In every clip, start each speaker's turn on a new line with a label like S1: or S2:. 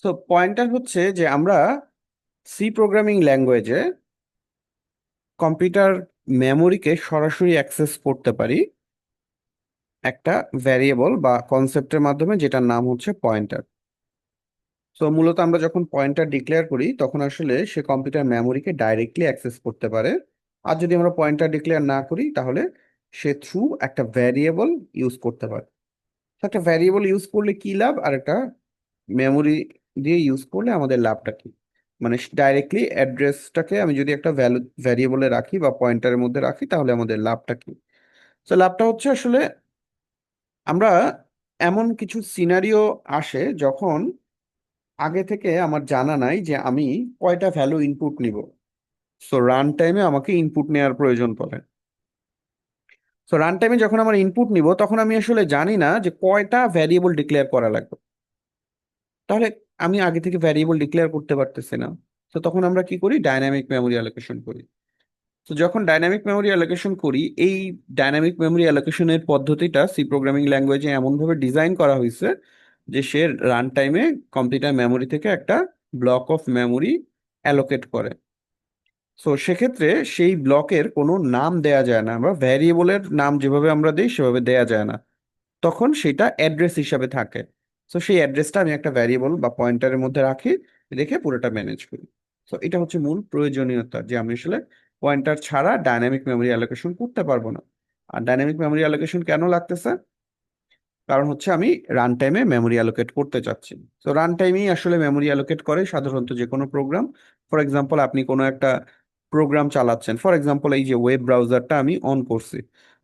S1: তো পয়েন্টার হচ্ছে যে আমরা সি প্রোগ্রামিং ল্যাঙ্গুয়েজে কম্পিউটার মেমোরিকে সরাসরি অ্যাক্সেস করতে পারি একটা ভ্যারিয়েবল বা কনসেপ্টের মাধ্যমে, যেটার নাম হচ্ছে পয়েন্টার। তো মূলত আমরা যখন পয়েন্টার ডিক্লেয়ার করি তখন আসলে সে কম্পিউটার মেমোরিকে ডাইরেক্টলি অ্যাক্সেস করতে পারে। আর যদি আমরা পয়েন্টার ডিক্লেয়ার না করি তাহলে সে থ্রু একটা ভ্যারিয়েবল ইউজ করতে পারে। তো একটা ভ্যারিয়েবল ইউজ করলে কি লাভ, আর একটা মেমোরি দিয়ে ইউজ করলে আমাদের লাভটা কি? মানে ডাইরেক্টলি অ্যাড্রেসটাকে আমি যদি একটা ভ্যারিয়েবলে রাখি বা পয়েন্টারের মধ্যে রাখি তাহলে আমাদের লাভটা কি? তো লাভটা হচ্ছে আসলে আমরা এমন কিছু সিনারিও আসে যখন আগে থেকে আমার জানা নাই যে আমি কয়টা ভ্যালু ইনপুট নিব। সো রান টাইমে আমাকে ইনপুট নেওয়ার প্রয়োজন পড়ে। সো রান টাইমে যখন আমার ইনপুট নিব তখন আমি আসলে জানি না যে কয়টা ভ্যারিয়েবল ডিক্লেয়ার করা লাগবে। তাহলে আমি আগে থেকে ভ্যারিয়েবল ডিক্লেয়ার করতে পারতেছি না। তো তখন আমরা কি করি, ডাইনামিক মেমোরি অ্যালোকেশন করি। তো যখন ডাইনামিক মেমোরি অ্যালোকেশন করি, এই ডাইনামিক মেমোরি অ্যালোকেশনের পদ্ধতিটা সি প্রোগ্রামিং ল্যাঙ্গুয়েজে এমনভাবে ডিজাইন করা হয়েছে যে সে রান টাইমে কম্পিউটার মেমোরি থেকে একটা ব্লক অফ মেমোরি অ্যালোকেট করে। সো সেক্ষেত্রে সেই ব্লকের কোনো নাম দেয়া যায় না, আমরা ভ্যারিয়েবলের নাম যেভাবে আমরা দিই সেভাবে দেয়া যায় না। তখন সেটা অ্যাড্রেস হিসাবে থাকে। তো সেই অ্যাড্রেসটা আমি একটা ভ্যারিয়েবল বা পয়েন্টারের মধ্যে রাখি, রেখে পুরোটা ম্যানেজ করি। তো এটা হচ্ছে মূল প্রয়োজনীয়তা, যে আমি আসলে পয়েন্টার ছাড়া ডাইনামিক মেমোরি অ্যালোকেশন করতে পারবো না। আর ডাইনামিক মেমোরি অ্যালোকেশন কেন লাগতেছে? কারণ হচ্ছে আমি রান টাইমে মেমোরি অ্যালোকেট করতে চাচ্ছি। তো রান টাইমেই আসলে মেমোরি অ্যালোকেট করে সাধারণত যে কোনো প্রোগ্রাম। ফর এক্সাম্পল, আপনি কোনো একটা প্রোগ্রাম চালাচ্ছেন, ফর এক্সাম্পল এই যে ওয়েব ব্রাউজারটা আমি অন করছি।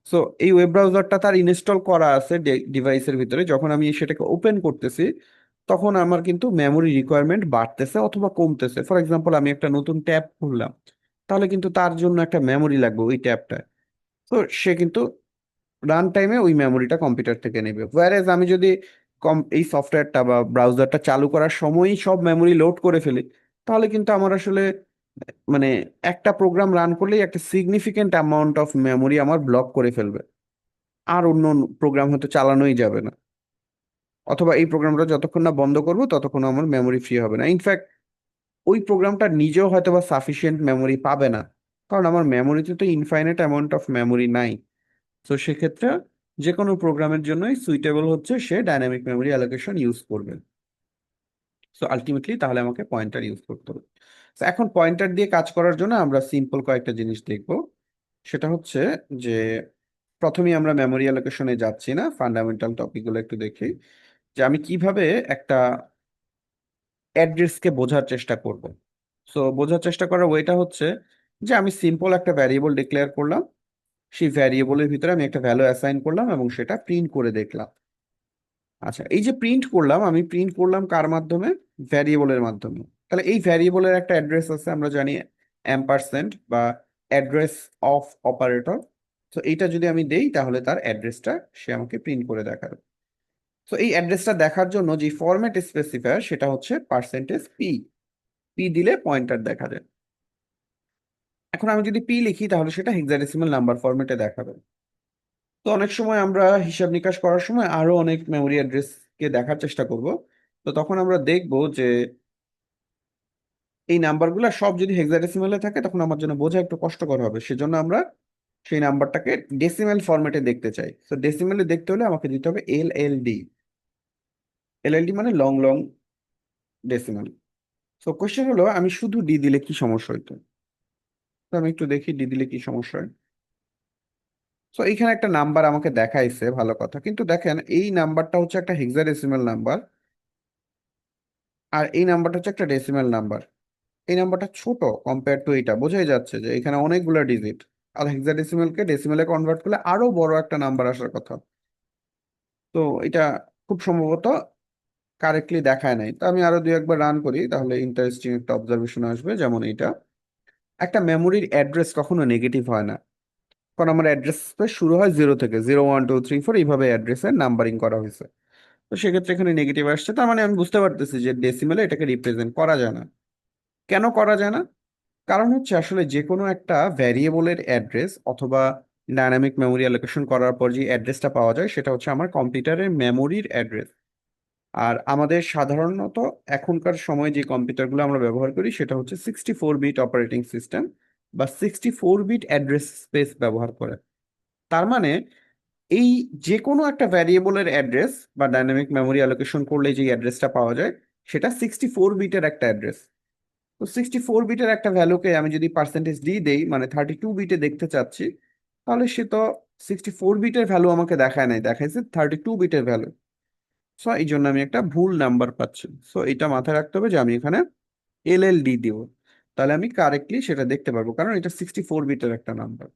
S1: সো এই ওয়েব ব্রাউজারটা তার ইনস্টল করা আছে ডিভাইসের ভিতরে, যখন আমি সেটাকে ওপেন করতেছি তখন আমার কিন্তু মেমোরি রিকোয়ারমেন্ট বাড়তেছে অথবা কমতেছে। ফর এক্সাম্পল, আমি একটা নতুন ট্যাব খুললাম, তাহলে কিন্তু তার জন্য একটা মেমোরি লাগবে ওই ট্যাবটা। তো সে কিন্তু রান টাইমে ওই মেমোরিটা কম্পিউটার থেকে নেবে। ওয়ারেজ আমি যদি এই সফটওয়্যারটা বা ব্রাউজারটা চালু করার সময়ই সব মেমোরি লোড করে ফেলি, তাহলে কিন্তু আমার আসলে মানে একটা প্রোগ্রাম রান করলেই একটা সিগনিফিকেন্ট অ্যামাউন্ট অফ মেমোরি আমার ব্লক করে ফেলবে। আর অন্য প্রোগ্রাম হয়তো চালানোই যাবে না, অথবা এই প্রোগ্রামটা যতক্ষণ না বন্ধ করবো ততক্ষণ আমার মেমোরি ফ্রি হবে না। ইনফ্যাক্ট ওই প্রোগ্রামটা নিজেও হয়তো বা সাফিসিয়েন্ট মেমোরি পাবে না, কারণ আমার মেমোরিতে তো ইনফাইনাইট অ্যামাউন্ট অফ মেমোরি নাই। তো সেক্ষেত্রে যে কোনো প্রোগ্রামের জন্যই সুইটেবল হচ্ছে সে ডাইনামিক মেমোরি অ্যালোকেশন ইউজ করবে। সো আলটিমেটলি তাহলে আমাকে পয়েন্টার ইউজ করতে হবে। তো এখন পয়েন্টার দিয়ে কাজ করার জন্য আমরা সিম্পল কয়েকটা জিনিস দেখব। সেটা হচ্ছে যে প্রথমেই আমরা মেমোরি অ্যালোকেশনে যাচ্ছি না, ফান্ডামেন্টাল টপিকগুলো একটু দেখি, যে আমি কিভাবে একটা অ্যাড্রেসকে বোঝার চেষ্টা করব। সো বোঝার চেষ্টা করার ওয়েটা হচ্ছে যে আমি সিম্পল একটা ভ্যারিয়েবল ডিক্লেয়ার করলাম, সেই ভ্যারিয়েবলের ভিতরে আমি একটা ভ্যালু অ্যাসাইন করলাম এবং সেটা প্রিন্ট করে দেখলাম। আচ্ছা, এই যে প্রিন্ট করলাম, আমি প্রিন্ট করলাম কার মাধ্যমে? ভ্যারিয়েবলের মাধ্যমে। তাহলে এই ভ্যারিয়েবলের একটা অ্যাড্রেস আছে, আমরা জানি অ্যাম্পারস্যান্ড বা অ্যাড্রেস অফ অপারেটর। তো এইটা যদি আমি দেই তাহলে তার অ্যাড্রেসটা সে আমাকে প্রিন্ট করে দেখাবে। তো এই অ্যাড্রেসটা দেখার জন্য যে ফরম্যাট স্পেসিফায়ার সেটা হচ্ছে পার্সেন্টেজ পি। পি দিলে পয়েন্টার দেখা যায়। এখন আমি যদি পি লিখি তাহলে সেটা হেক্সাডেসিমাল নাম্বার ফরম্যাটে দেখাবে। তো অনেক সময় আমরা হিসাব নিকাশ করার সময় আরো অনেক মেমোরি অ্যাড্রেসকে দেখার চেষ্টা করব। তো তখন আমরা দেখব যে এই নাম্বারগুলো সব যদি হেক্সাডেসিমালে থাকে তখন আমার জন্য বোঝা একটু কষ্টকর হবে। সেজন্য আমরা সেই নাম্বারটাকে ডেসিমেল ফরম্যাটে দেখতে চাই। তো ডেসিমেলে দেখতে হলে আমাকে দিতে হবে এলএলডি। এলএলডি মানে লং লং ডেসিমেল। তো কোশ্চেন হলো, আমি শুধু ডি দিলে কি সমস্যা হইতো? তো আমি একটু দেখি ডি দিলে কি সমস্যা হয়। তো এইখানে একটা নাম্বার আমাকে দেখাইছে, ভালো কথা, কিন্তু দেখেন এই নাম্বারটা হচ্ছে একটা হেক্সাডেসিমাল নাম্বার, আর এই নাম্বারটা হচ্ছে একটা ডেসিমাল নাম্বার। এই নাম্বারটা ছোট কম্পেয়ার টু এটা, বোঝাই যাচ্ছে যে এখানে অনেকগুলো ডিজিট। আর হেক্সাডেসিমালকে ডেসিমালে কনভার্ট করলে আরো বড় একটা নাম্বার আসার কথা। তো এটা খুব সম্ভবত কারেক্টলি দেখায় নাই। তো আমি আরো দুই একবার রান করি, তাহলে ইন্টারেস্টিং একটা অবজারভেশন আসবে। যেমন এটা, একটা মেমোরির অ্যাড্রেস কখনো নেগেটিভ হয় না, কারণ আমার অ্যাড্রেস শুরু হয় 0 থেকে, 0 1 2 3 4 এইভাবে অ্যাড্রেসের নাম্বারিং করা হয়েছে। তো সেক্ষেত্রে এখানে নেগেটিভ আসছে, তার মানে আমি বুঝতে পারতেছি যে ডেসিমেলে এটাকে রিপ্রেজেন্ট করা যায় না। কেন করা যায় না? কারণ হচ্ছে আসলে যে কোনো একটা ভ্যারিয়েবলের অ্যাড্রেস অথবা ডাইনামিক মেমোরি অ্যালোকেশন করার পর যে অ্যাড্রেসটা পাওয়া যায় সেটা হচ্ছে আমার কম্পিউটারের মেমোরির অ্যাড্রেস। আর আমাদের সাধারণত এখনকার সময় যে কম্পিউটারগুলো আমরা ব্যবহার করি সেটা হচ্ছে 64 বিট অপারেটিং সিস্টেম বা 64 বিট অ্যাড্রেস স্পেস ব্যবহার করে। তার মানে এই যে কোনো একটা ভ্যারিয়েবলের অ্যাড্রেস বা ডাইনামিক মেমোরি অ্যালোকেশন করলে যে অ্যাড্রেসটা পাওয়া যায় সেটা 64 বিটের একটা অ্যাড্রেস। তো 64 বিটের একটা ভ্যালুকে আমি যদি পার্সেন্টেজ দিয়ে দেই, মানে 32 বিটে দেখতে চাচ্ছি, তাহলে সে তো 64 বিটের ভ্যালু আমাকে দেখায় নাই, দেখাইছে 32 বিটের ভ্যালু। সো এই জন্য আমি একটা ভুল নাম্বার পাচ্ছি। সো এটা মাথায় রাখতে হবে যে আমি এখানে এলএলডি দিব, তাহলে আমি কারেক্টলি সেটা দেখতে পারবো, কারণ এটা 64 বিটের একটা নাম্বার।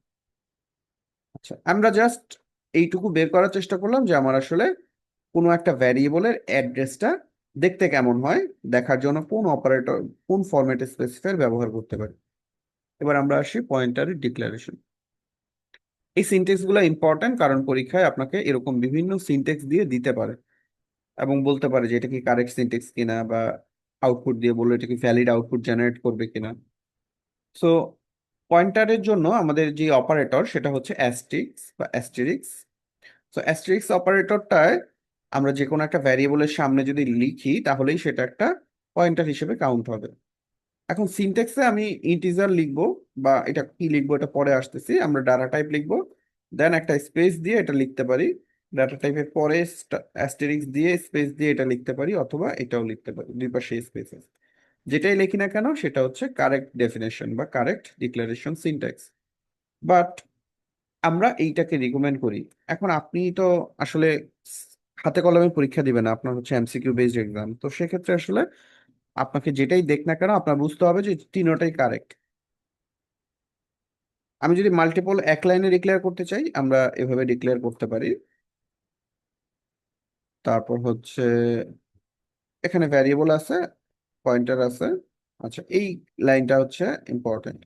S1: আচ্ছা, আমরা জাস্ট এইটুকু বের করার চেষ্টা করলাম যে আমার আসলে কোনো একটা ভ্যারিয়েবলের অ্যাড্রেসটা দেখতে কেমন হয় দেখার জন্য কোন অপারেটর, কোন ফরম্যাট স্পেসিফায়ার ব্যবহার করতে পারি। এবার আমরা আসি পয়েন্টারের ডিক্লারেশন। এই সিনটেক্স গুলো ইম্পর্টেন্ট, কারণ পরীক্ষায় আপনাকে এরকম বিভিন্ন সিনটেক্স দিয়ে দিতে পারে এবং বলতে পারে যে এটা কি কারেক্ট সিনটেক্স কিনা, বা আউটপুট দিয়ে বললো এটা কি ভ্যালিড আউটপুট জেনারেট করবে কিনা। সো পয়েন্টারের জন্য আমাদের যে অপারেটর সেটা হচ্ছে অ্যাস্টেরিক্স বা অ্যাস্টেরিক্স। তো অ্যাস্টেরিক্স অপারেটরটায় আমরা যে কোনো একটা ভ্যারিয়েবলের সামনে যদি লিখি তাহলেই সেটা একটা পয়েন্টার হিসেবে কাউন্ট হবে। এখন সিনট্যাক্সে আমি ইন্টিজার লিখবো, বা এটা কি লিখবো এটা পরে আসতেছি, আমরা ডাটা টাইপ লিখবো, দেন একটা স্পেস দিয়ে এটা লিখতে পারি, ডাটা টাইপের পরে অ্যাস্টেরিক্স দিয়ে স্পেস দিয়ে এটা লিখতে পারি, অথবা এটাও লিখতে পারি, দুই পাশে স্পেস আছে। যেটাই লিখি না কেন সেটা হচ্ছে কারেক্ট ডেফিনেশন বা কারেক্ট ডিক্লারেশন সিনট্যাক্স। বাট আমরা এইটাকে রিকমেন্ড করি। এখন আপনি তো আসলে হাতে কলমে পরীক্ষা দিবেন না, আপনার হচ্ছে এমসিকিউ বেসড এক্সাম, তো সেক্ষেত্রে আসলে আপনাকে যেটাই দেখ না কেন আপনার বুঝতে হবে যে তিনোটাই কারেক্ট। আমি যদি মাল্টিপল এক লাইনে ডিক্লেয়ার করতে চাই আমরা এভাবে ডিক্লেয়ার করতে পারি। তারপর হচ্ছে এখানে ভ্যারিয়েবল আছে, পয়েন্টার আছে। আচ্ছা, এই লাইনটা হচ্ছে ইম্পর্টেন্ট,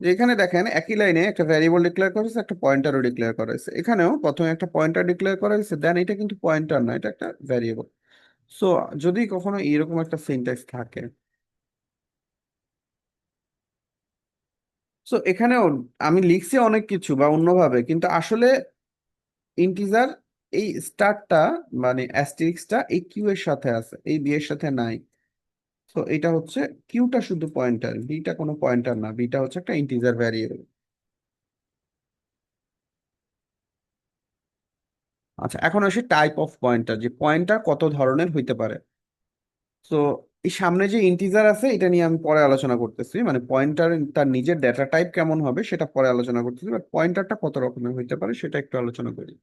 S1: যে এখানে দেখেন একই লাইনে একটা ভ্যারিয়েবল ডিক্লেয়ার করা হয়েছে, একটা পয়েন্টারও ডিক্লেয়ার করা হয়েছে। এখানেও প্রথমে একটা পয়েন্টার ডিক্লেয়ার করা হয়েছে, দেন এটা কিন্তু পয়েন্টার না, এটা একটা ভ্যারিয়েবল। সো যদি কখনো এরকম একটা সিনট্যাক্স থাকে, সো এখানেও আমি লিখছি অনেক কিছু বা অন্যভাবে, কিন্তু আসলে ইন্টিজার এই স্টারটা মানে অ্যাস্টেরিক্সটা এই কিউ এর সাথে আছে, এই বি এর সাথে নাই। তো এটা হচ্ছে কিউটা শুধু পয়েন্টার, বিটা কোনো পয়েন্টার না, বিটা হচ্ছে একটা ইন্টিজার ভ্যারিয়েবল। আচ্ছা, এখন আসে টাইপ অফ পয়েন্টার, যে পয়েন্টার কত ধরনের হইতে পারে। তো এই সামনে যে ইন্টিজার আছে এটা নিয়ে আমি পরে আলোচনা করতেছি, মানে পয়েন্টার তার নিজের ডেটা টাইপ কেমন হবে সেটা পরে আলোচনা করতেছি, বাট পয়েন্টারটা কত রকমের হইতে পারে সেটা একটু আলোচনা করি।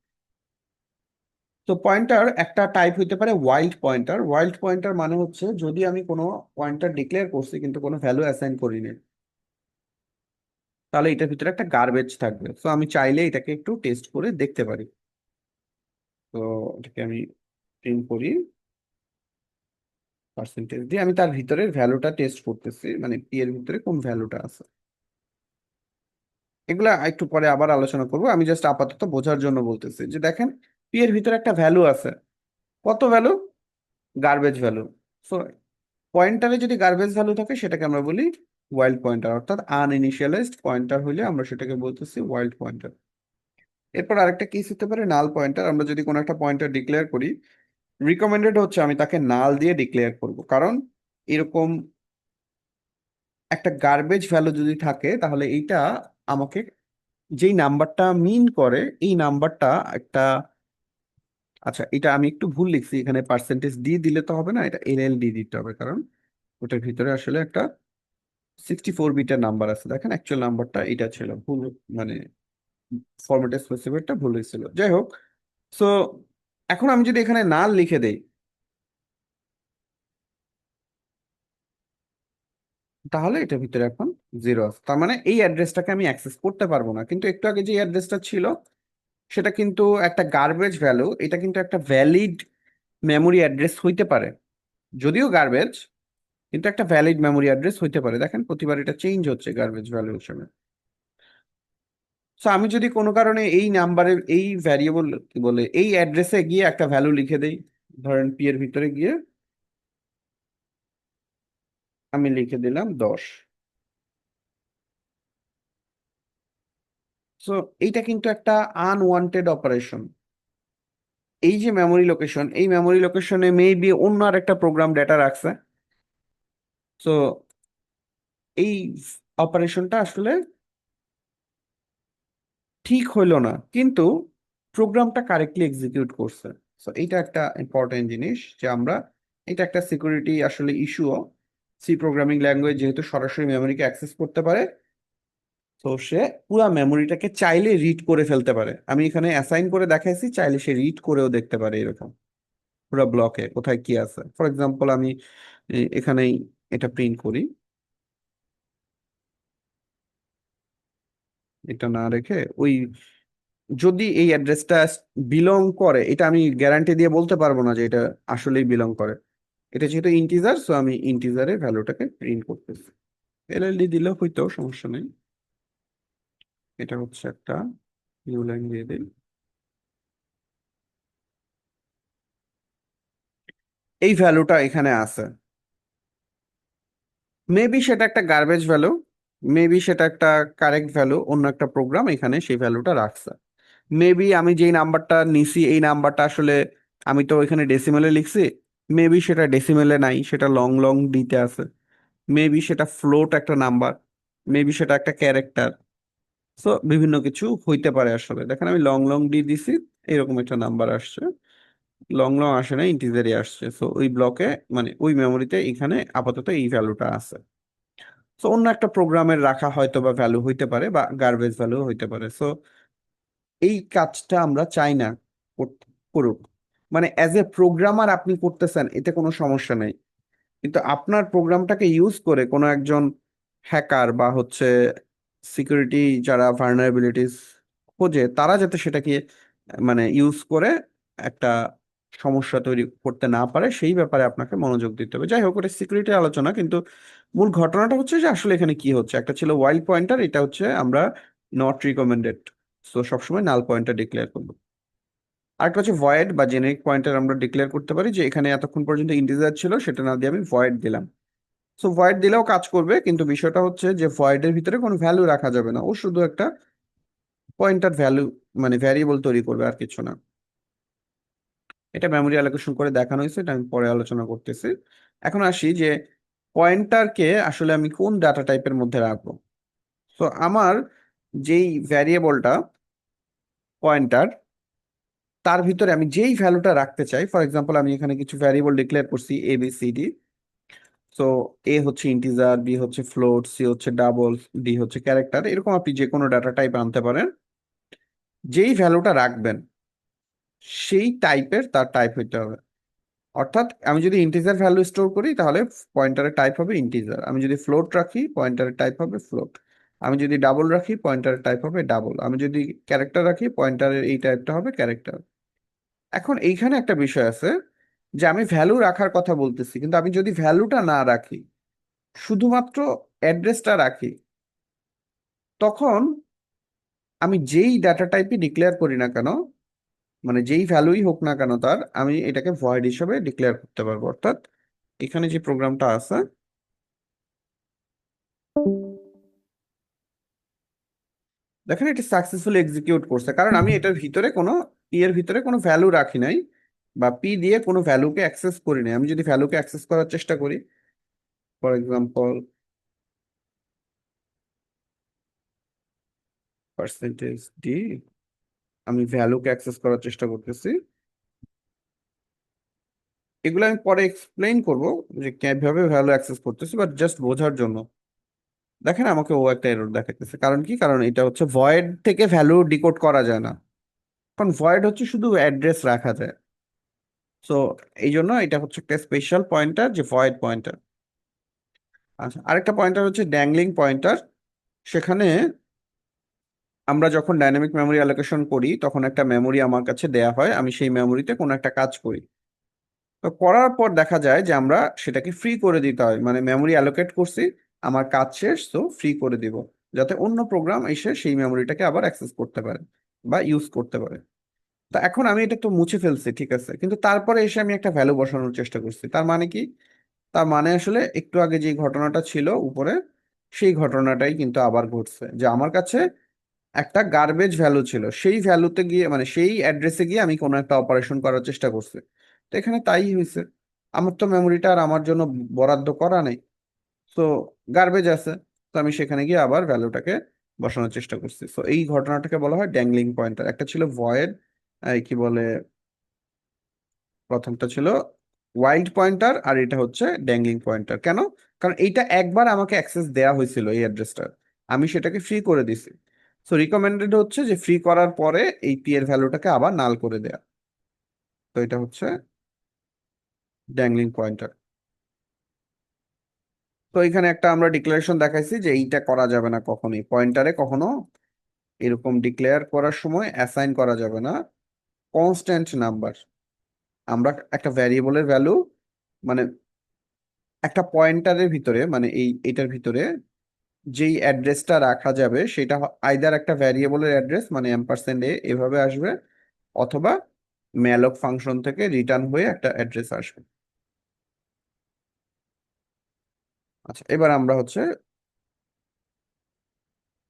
S1: তো পয়েন্টার একটা টাইপ হইতে পারে ওয়াইল্ড পয়েন্টার। ওয়াইল্ড পয়েন্টার মানে হচ্ছে যদি আমি কোনো পয়েন্টার ডিক্লেয়ার করছি কিন্তু কোনো ভ্যালু অ্যাসাইন করিনি, তাহলে এটার ভিতরে একটা গার্বেজ থাকবে। তো আমি চাইলে এটাকে একটু টেস্ট করে দেখতে পারি। তো এটাকে আমি প্রিন্ট করি, পার্সেন্টেজ দিয়ে আমি তার ভিতরের ভ্যালুটা টেস্ট করতেছি, মানে পি এর ভিতরে কোন ভ্যালুটা আছে। এগুলা একটু পরে আবার আলোচনা করব, আমি জাস্ট আপাতত বোঝার জন্য বলতেছি যে দেখেন পি এর ভিতরে একটা ভ্যালু আছে। কত ভ্যালু? Garbage value. সো পয়েন্টারে যদি গার্বেজ ভ্যালু থাকে সেটাকে আমরা বলি ওয়াইল্ড পয়েন্টার, অর্থাৎ আনইনিশিয়ালাইজড পয়েন্টার হইলে আমরা সেটাকে বলতেছি ওয়াইল্ড পয়েন্টার। এরপর আরেকটা কেস হতে পারে নাল পয়েন্টার। আমরা যদি কোনো একটা পয়েন্টার ডিক্লেয়ার করি, রিকমেন্ডেড হচ্ছে আমি তাকে নাল দিয়ে ডিক্লেয়ার করব, কারণ এরকম একটা গার্বেজ ভ্যালু যদি থাকে তাহলে এইটা আমাকে যেই নাম্বারটা মিন করে এই নাম্বারটা একটা, আচ্ছা এটা আমি একটু ভুল লিখছি, এখানে পার্সেন্টেজ দিয়ে দিলে তো হবে না, এটা এলএলডি দিতে হবে, কারণ ওটার ভিতরে আসলে একটা 64 বিটের নাম্বার আছে। দেখেন অ্যাকচুয়াল নাম্বারটা এটা ছিল ভুল, মানে ফরম্যাটে স্পেসিফাইডটা ভুল হয়েছিল। যাই হোক, সো এখন আমি যদি এখানে নাল লিখে দেই তাহলে এটার ভিতরে এখন জিরো আছে, তার মানে এই অ্যাড্রেসটাকে আমি অ্যাক্সেস করতে পারবো না। কিন্তু একটু আগে যে অ্যাড্রেসটা ছিল সেটা কিন্তু একটা গার্বেজ ভ্যালু, এটা কিন্তু একটা ভ্যালিড মেমোরি অ্যাড্রেস হইতে পারে, যদিও গার্বেজ, কিন্তু একটা ভ্যালিড মেমোরি অ্যাড্রেস হইতে পারে। দেখেন প্রতিবার এটা চেঞ্জ হচ্ছে গার্বেজ ভ্যালু হিসেবে। তো আমি যদি কোনো কারণে এই নাম্বারের এই ভ্যারিয়েবল কি বলে এই অ্যাড্রেসে গিয়ে একটা ভ্যালু লিখে দেই, ধরেন পি এর ভিতরে গিয়ে আমি লিখে দিলাম 10। সো এইটা কিন্তু একটা আনওয়ান্টেড অপারেশন। এই যে মেমোরি লোকেশন, এই মেমোরি লোকেশনে মেবি অন্য আর একটা প্রোগ্রাম ডেটা রাখছে। তো এই অপারেশনটা আসলে ঠিক হইলো না, কিন্তু প্রোগ্রামটা কারেক্টলি এক্সিকিউট করছে। তো এইটা একটা ইম্পর্টেন্ট জিনিস যে আমরা, এটা একটা সিকিউরিটি আসলে ইস্যুও। সি প্রোগ্রামিং ল্যাঙ্গুয়েজ যেহেতু সরাসরি মেমোরিকে অ্যাক্সেস করতে পারে, তো সে পুরো মেমোরিটাকে চাইলে রিড করে ফেলতে পারে। আমি এখানে অ্যাসাইন করে দেখাইছি, চাইলে সে রিড করেও দেখতে পারে এরকম পুরো ব্লকে কোথায় কি আছে। ফর এক্সাম্পল আমি এখানেই এটা প্রিন্ট করি, এটা না রেখে ওই, যদি এই অ্যাড্রেসটা বিলং করে, এটা আমি গ্যারান্টি দিয়ে বলতে পারবো না যে এটা আসলেই বিলং করে। এটা যেহেতু ইন্টিজার, সো আমি ইন্টিজারে ভ্যালুটাকে প্রিন্ট করতেছি। এলএলডি দিলেও হইতো, সমস্যা নেই। এটা হচ্ছে একটা নিউ লাইন দিয়ে দিই। এই ভ্যালুটা এখানে আছে। মেবি সেটা একটা গার্বেজ ভ্যালু, মেবি সেটা একটা কারেক্ট ভ্যালু, অন্য একটা প্রোগ্রাম এখানে সেই ভ্যালুটা রাখছে। মেবি আমি যেই নাম্বারটা নিছি এই নাম্বারটা আসলে, আমি তো এখানে ডেসিমেলে লিখছি, মেবি সেটা ডেসিমেলে নাই, সেটা লং লং ডিতে আছে। মেবি সেটা ফ্লোট একটা নাম্বার, মেবি সেটা একটা ক্যারেক্টার। সো বিভিন্ন কিছু হইতে পারে। আসলে দেখেন আমি লং লং ডি দিছি, এরকম একটা নাম্বার আসছে। লং লং আসে না, ইন্টিজারই আসছে। সো ওই ব্লকে, মানে ওই মেমোরিতে এখানে আপাতত এই ভ্যালুটা আছে। সো অন্য একটা প্রোগ্রামের রাখা হয়তো বা ভ্যালু হইতে পারে, বা গার্বেজ ভ্যালু হইতে পারে। সো এই কাজটা আমরা চাই না করুক। মানে অ্যাজ এ প্রোগ্রামার আপনি করতেছেন, এতে কোনো সমস্যা নেই, কিন্তু আপনার প্রোগ্রামটাকে ইউজ করে কোনো একজন হ্যাকার বা হচ্ছে সিকিউরিটি যারা ভালনারেবিলিটিস খোঁজে, তারা যাতে সেটাকে মানে ইউজ করে একটা সমস্যা তৈরি করতে না পারে, সেই ব্যাপারে আপনাকে মনোযোগ দিতে হবে। যাই হোক, এটা সিকিউরিটি আলোচনা, কিন্তু মূল ঘটনাটা হচ্ছে যে আসলে এখানে কি হচ্ছে। একটা ছিল ওয়াইল্ড পয়েন্টার, এটা হচ্ছে আমরা নট রিকমেন্ডেড, সো সবসময় নাল পয়েন্টার ডিক্লেয়ার করবো। আরেকটা হচ্ছে ভয়েড বা জেনেরিক পয়েন্টার, আমরা ডিক্লেয়ার করতে পারি যে এখানে এতক্ষণ পর্যন্ত ইন্টিজার ছিল, সেটা না দিয়ে আমি ভয়েড দিলাম। সো ভয়েড দিলেও কাজ করবে, কিন্তু বিষয়টা হচ্ছে যে ভয়েডের ভিতরে কোনো ভ্যালু রাখা যাবে না, ও শুধু একটা পয়েন্টার ভ্যালু, মানে ভ্যারিয়েবল তৈরি করবে, আর কিছু না। এটা মেমোরি অ্যালোকেশন করে দেখানো হয়েছে, এটা আমি পরে আলোচনা করতেছি। এখন আসি যে পয়েন্টারকে আসলে আমি কোন ডাটা টাইপের মধ্যে রাখবো। তো আমার যেই ভ্যারিয়েবলটা পয়েন্টার, তার ভিতরে আমি যেই ভ্যালুটা রাখতে চাই, ফর এক্সাম্পল আমি এখানে কিছু ভ্যারিয়েবল ডিক্লেয়ার করছি ABCD। তো এ হচ্ছে ইন্টিজার, বি হচ্ছে ফ্লোট, সি হচ্ছে ডাবল, ডি হচ্ছে ক্যারেক্টার, এরকম আপনি যে কোনো ডাটা টাইপ আনতে পারেন। যেই ভ্যালুটা রাখবেন সেই টাইপের তার টাইপ হইতে হবে। অর্থাৎ আমি যদি ইন্টিজার ভ্যালু স্টোর করি, তাহলে পয়েন্টারের টাইপ হবে ইন্টিজার। আমি যদি ফ্লোট রাখি, পয়েন্টারের টাইপ হবে ফ্লোট। আমি যদি ডাবল রাখি, পয়েন্টারের টাইপ হবে ডাবল। আমি যদি ক্যারেক্টার রাখি, পয়েন্টারের এই টাইপটা হবে ক্যারেক্টার। এখন এইখানে একটা বিষয় আছে, যে আমি ভ্যালু রাখার কথা বলতেছি, কিন্তু আমি যদি ভ্যালুটা না রাখি, শুধুমাত্র অ্যাড্রেসটা রাখি, তখন আমি যেই ডাটা টাইপই ডিক্লেয়ার করি না কেন, মানে যেই ভ্যালুই হোক না কেন তার, আমি এটাকে ভয়েড হিসেবে ডিক্লেয়ার করতে পারবো। অর্থাৎ এখানে যে প্রোগ্রামটা আছে, দেখেন এটা সাকসেসফুলি এক্সিকিউট করছে, কারণ আমি এটার ভিতরে কোনো, এর ভিতরে কোনো ভ্যালু রাখি নাই, বা পি দিয়ে কোনো ভ্যালুকে অ্যাক্সেস করি নাই। আমি যদি ভ্যালুকে অ্যাক্সেস করার চেষ্টা করি, ফর এক্সাম্পল %d, আমি ভ্যালুকে অ্যাক্সেস করার চেষ্টা করতেছি। এগুলো আমি পরে এক্সপ্লেইন করব যে কিভাবে ভ্যালু অ্যাক্সেস করতেছি, বাট জাস্ট বোঝার জন্য। দেখেন আমাকে ও একটা এরর দেখাইতেছে, কারণ কি, কারণ এটা হচ্ছে ভয়েড থেকে ভ্যালু ডিকোড করা যায় না। কারণ ভয়েড হচ্ছে শুধু অ্যাড্রেস রাখা যায়। সো এই জন্য এটা হচ্ছে একটা স্পেশাল পয়েন্টার, যে ভয়েড পয়েন্টার। আচ্ছা, আরেকটা পয়েন্টার হচ্ছে ড্যাংলিং পয়েন্টার। সেখানে আমরা যখন ডাইনামিক মেমোরি অ্যালোকেশন করি, তখন একটা মেমোরি আমার কাছে দেয়া হয়, আমি সেই মেমোরিতে কোনো একটা কাজ করি। তো করার পর দেখা যায় যে আমরা সেটাকে ফ্রি করে দিতে হয়, মানে মেমোরি অ্যালোকেট করছি, আমার কাজ শেষ, তো ফ্রি করে দিব, যাতে অন্য প্রোগ্রাম এসে সেই মেমোরিটাকে আবার অ্যাক্সেস করতে পারে বা ইউজ করতে পারে। তা এখন আমি এটা তো মুছে ফেলছি, ঠিক আছে, কিন্তু তারপরে এসে আমি একটা ভ্যালু বসানোর চেষ্টা করছি। তার মানে কি? তার মানে আসলে একটু আগে যে ঘটনাটা ছিল উপরে, সেই ঘটনাটাই কিন্তু আবার ঘটছে, যে আমার কাছে একটা গার্বেজ ভ্যালু ছিল, সেই ভ্যালুতে গিয়ে মানে সেই অ্যাড্রেসে গিয়ে আমি কোনো একটা অপারেশন করার চেষ্টা করছি। তো এখানে তাই হয়েছে, আমার তো মেমোরিটা আর আমার জন্য বরাদ্দ করা নেই, তো গার্বেজ আছে, তো আমি সেখানে গিয়ে আবার ভ্যালুটাকে বসানোর চেষ্টা করছি। তো এই ঘটনাটাকে বলা হয় ড্যাংলিং পয়েন্টার। একটা ছিল ভয়েড, কি বলে, প্রথমটা ছিল ওয়াইল্ড পয়েন্টার, আর এটা হচ্ছে ড্যাংলিং পয়েন্টার। কেন? কারণ এইটা একবার আমাকে অ্যাক্সেস দেয়া হয়েছিল এই অ্যাড্রেসটা, আমি সেটাকে ফ্রি করে দিছি। সো রিকমেন্ডেড হচ্ছে যে ফ্রি করার পরে এই পি এর ভ্যালুটাকে আবার নাল করে দেয়া। তো এটা হচ্ছে ড্যাংলিং পয়েন্টার। তো এখানে একটা আমরা ডিক্লারেশন দেখাইছি যে এইটা করা যাবে না কখনোই, পয়েন্টারে কখনো এরকম ডিক্লেয়ার করার সময় অ্যাসাইন করা যাবে না কনস্ট্যান্ট নাম্বার। আমরা একটা ভ্যারিয়েবলের ভ্যালু মানে একটা পয়েন্টারের ভিতরে মানে এটার ভিতরে যেই অ্যাড্রেসটা রাখা যাবে সেটা আইদার একটা ভ্যারিয়েবলের অ্যাড্রেস মানে এ এভাবে আসবে, অথবা ম্যালক ফাংশন থেকে রিটার্ন হয়ে একটা অ্যাড্রেস আসবে। আচ্ছা, এবার আমরা হচ্ছে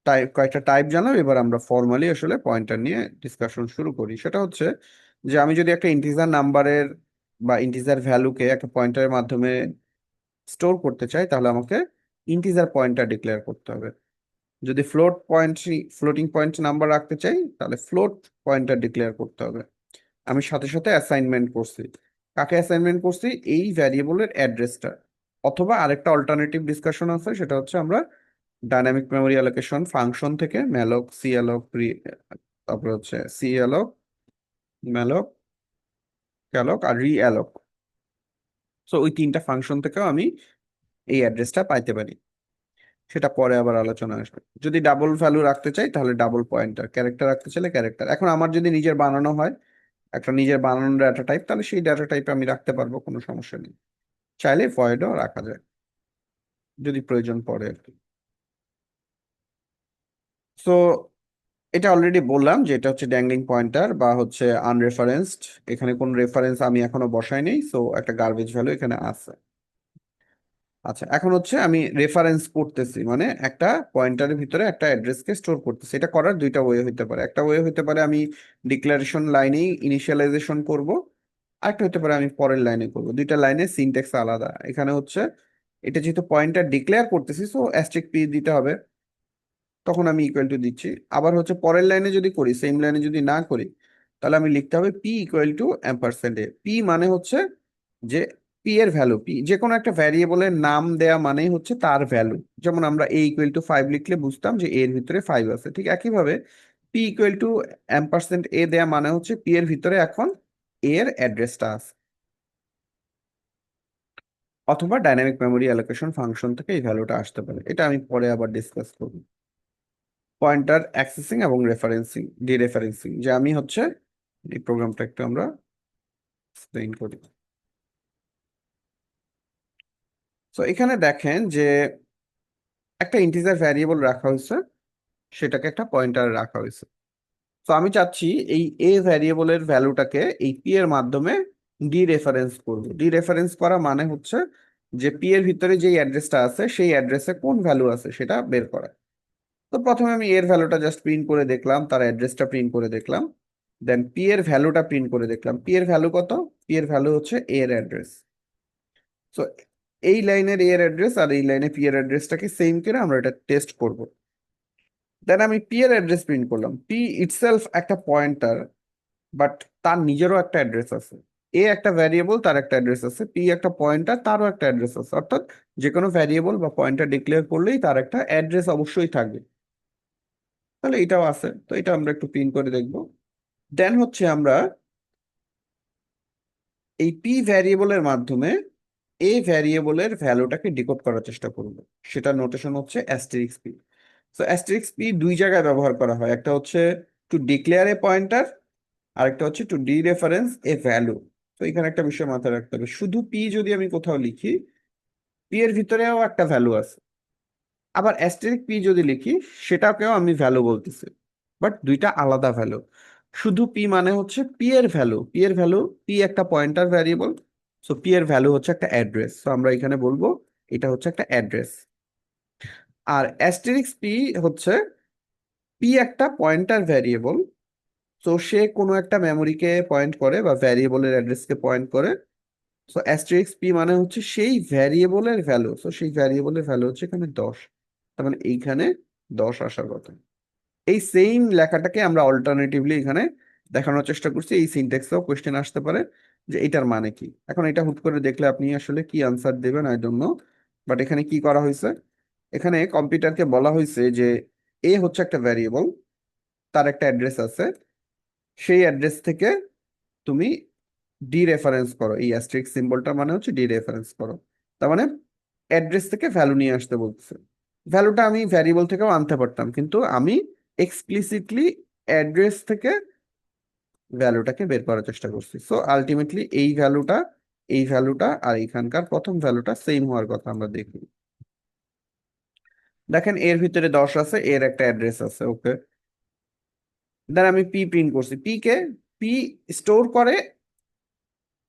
S1: টাইপ, কয়েকটা টাইপ জানলাম, এবার আমরা ফর্মালি আসলে পয়েন্টার নিয়ে ডিসকাশন শুরু করি। সেটা হচ্ছে যে আমি যদি একটা ইন্টিজার নাম্বারের বা ইন্টিজার ভ্যালুকে একটা পয়েন্টারের মাধ্যমে স্টোর করতে চাই, তাহলে আমাকে ইন্টিজার পয়েন্টার ডিক্লেয়ার করতে হবে। যদি ফ্লোটিং পয়েন্ট নাম্বার রাখতে চাই, তাহলে ফ্লোট পয়েন্টার ডিক্লেয়ার করতে হবে। আমি সাথে সাথে অ্যাসাইনমেন্ট করছি। কাকে অ্যাসাইনমেন্ট করছি? এই ভ্যারিয়েবলের অ্যাড্রেসটা। অথবা আরেকটা অল্টারনেটিভ ডিসকাশন আছে, সেটা হচ্ছে আমরা ডাইনামিক মেমোরি অ্যালোকেশন ফাংশন থেকে ম্যালক, সিএলওক, তারপর হচ্ছে সিএলওক, ম্যালক, ক্যালক আর রিঅ্যালক, সো ওই তিনটা ফাংশন থেকেও আমি এই অ্যাড্রেসটা পাইতে পারি। সেটা পরে আবার আলোচনা আসবে। যদি ডাবল ভ্যালু রাখতে চাই তাহলে ডাবল পয়েন্টার, ক্যারেক্টার রাখতে চাইলে ক্যারেক্টার। এখন আমার যদি নিজের বানানো হয় একটা নিজের বানানো ডাটা টাইপ, তাহলে সেই ডাটা টাইপে আমি রাখতে পারবো, কোনো সমস্যা নেই। চাইলে ভয়েডও রাখা যায় যদি প্রয়োজন পড়ে আর কি। সো এটা অলরেডি বললাম যে এটা হচ্ছে ড্যাংলিং পয়েন্টার বা হচ্ছে আনরেফারেন্সড। এখানে কোন রেফারেন্স আমি এখনো বসাই নেই, সো একটা গার্বেজ ভ্যালু এখানে আছে। আচ্ছা, এখন হচ্ছে আমি রেফারেন্স করতেছি, মানে একটা পয়েন্টারের ভিতরে একটা অ্যাড্রেসকে স্টোর করতেছি। এটা করার দুইটা ওয়ে হতে পারে। একটা ওয়ে হতে পারে আমি ডিক্লারেশন লাইনেই ইনিশিয়ালাইজেশন করব, আরেকটা হতে পারে আমি পরের লাইনে করব। দুইটা লাইনের সিনট্যাক্স আলাদা। এখানে হচ্ছে এটা যেহেতু পয়েন্টার ডিক্লেয়ার করতেছি, সো অ্যাস্টেরিস্ক পি দিতে হবে, তখন আমি ইকুয়াল টু দিচ্ছি। আবার হচ্ছে পরের লাইনে যদি করি, সেম লাইনে যদি না করি, তাহলে আমি লিখতে হবে P equal to Ampersand A. P মানে হচ্ছে যে পি এর ভ্যালু, পি যে কোনো একটা ভ্যারিয়েবলের নাম দেয়া মানেই হচ্ছে তার ভ্যালু। যেমন আমরা এ ইকুয়াল টু 5 লিখলে বুঝতাম যে এর ভিতরে 5 আছে, ঠিক একইভাবে পি ইকুয়াল টু অ্যাম্পারস্যান্ড এ দেয়া মানে হচ্ছে পি এর ভিতরে এখন এর অ্যাড্রেসটা আছে। অথবা ডাইনামিক মেমোরি অ্যালোকেশন ফাংশন থেকে এই ভ্যালুটা আসতে পারে, এটা আমি পরে আবার ডিসকাস করব। পয়েন্টার অ্যাক্সেসিং এবং রেফারেন্সিং, ডিরেফারেন্সিং, যে আমি হচ্ছে এই প্রোগ্রামটা একটু আমরা এক্সপ্লেইন করি। তো এখানে দেখেন যে একটা ইন্টিজার ভ্যারিয়েবল রাখা হয়েছে, সেটাকে একটা পয়েন্টার রাখা হয়েছে। তো আমি চাচ্ছি এই এ ভ্যারিয়েবলের ভ্যালুটাকে এই পি এর মাধ্যমে ডিরেফারেন্স করব। ডিরেফারেন্স করা মানে হচ্ছে যে পি এর ভিতরে যেই অ্যাড্রেসটা আছে সেই অ্যাড্রেসে কোন ভ্যালু আছে সেটা বের করা। তো প্রথমে আমি এর ভ্যালুটা জাস্ট প্রিন্ট করে দেখলাম, তার অ্যাড্রেসটা প্রিন্ট করে দেখলাম, দেন পি এর ভ্যালুটা প্রিন্ট করে দেখলাম। পি এর ভ্যালু কত? পি এর ভ্যালু হচ্ছে এর অ্যাড্রেস। সো এই লাইনের এর অ্যাড্রেস আর এই লাইনে পি এর অ্যাড্রেসটাকে সেম করে আমরা এটা টেস্ট করব। দেন আমি পি এর অ্যাড্রেস প্রিন্ট করলাম। পি ইটসেলফ একটা পয়েন্টার, বাট তার নিজেরও একটা অ্যাড্রেস আছে। এ একটা ভ্যারিয়েবল, তার একটা অ্যাড্রেস আছে। পি একটা পয়েন্টার, তারও একটা অ্যাড্রেস আছে। অর্থাৎ যে কোনো ভ্যারিয়েবল বা পয়েন্টার ডিক্লেয়ার করলেই তার একটা অ্যাড্রেস অবশ্যই থাকবে। তাহলে এটাও আছে, তো এটা আমরা একটু প্রিন্ট করে দেখবো। দেন হচ্ছে আমরা এই পি ভ্যারিয়েবলের মাধ্যমে এ ভ্যারিয়েবলের ভ্যালুটাকে ডিকোড করার চেষ্টা করব। সেটা নোটেশন হচ্ছে Asterix P. So Asterix P দুই জায়গায় ব্যবহার করা হয়, একটা হচ্ছে টু ডিক্লেয়ার এ পয়েন্টার, আরেকটা হচ্ছে two D reference a value. তো এখানে একটা বিষয় মাথায় রাখতে হবে, শুধু পি যদি আমি কোথাও লিখি, পি এর ভিতরেও একটা ভ্যালু আছে। আবার অ্যাস্টেরিক পি যদি লিখি, সেটাকেও আমি ভ্যালু বলতেছি, বাট দুইটা আলাদা ভ্যালু। শুধু পি মানে হচ্ছে পি এর ভ্যালু, পি এর ভ্যালু, পি একটা পয়েন্টার ভ্যারিয়েবল, সো পি এর ভ্যালু হচ্ছে একটা অ্যাড্রেস। তো আমরা এখানে বলবো এটা হচ্ছে একটা অ্যাড্রেস। আর অ্যাস্টেরিক্স পি হচ্ছে পি একটা পয়েন্টার ভ্যারিয়েবল, তো সে কোনো একটা মেমোরিকে পয়েন্ট করে বা ভ্যারিয়েবলের অ্যাড্রেসকে পয়েন্ট করে। সো অ্যাস্টেরিক্স পি মানে হচ্ছে সেই ভ্যারিয়েবলের ভ্যালু, তো সেই ভ্যারিয়েবলের ভ্যালু হচ্ছে এখানে 10, তার মানে এইখানে 10 আসার কথা। এই সেম লেখাটাকে আমরা অল্টারনেটিভলি এখানে দেখানোর চেষ্টা করছি। এই সিনট্যাক্সেও কোশ্চেন আসতে পারে যে এটার মানে কি। এখন এটা হুট করে দেখলে আপনি আসলে কি আনসার দেবেন আই ডোন্ট নো, বাট এখানে কি করা হয়েছে, এখানে কম্পিউটারকে বলা হয়েছে যে এ হচ্ছে একটা ভ্যারিয়েবল, তার একটা অ্যাড্রেস আছে, সেই অ্যাড্রেস থেকে তুমি ডি রেফারেন্স করো, এই অ্যাস্টেরিক সিম্বলটা মানে হচ্ছে ডি রেফারেন্স করো। তার মানে অ্যাড্রেস থেকে ভ্যালু নিয়ে আসতে বলছে। ভ্যালুটা আমি ভ্যারিয়েবল থেকেও আনতে পারতাম, কিন্তু আমি এক্সপ্লিসিটলি অ্যাড্রেস থেকে ভ্যালুটাকে বের করার চেষ্টা করছি। সো আলটিমেটলি এই ভ্যালুটা আর এখানকার প্রথম ভ্যালুটা সেম হওয়ার কথা আমরা দেখি। দেখেন এর ভিতরে 10 আছে, এর একটা অ্যাড্রেস আছে, ওকে। দেন আমি পি প্রিন্ট করছি, পি স্টোর করে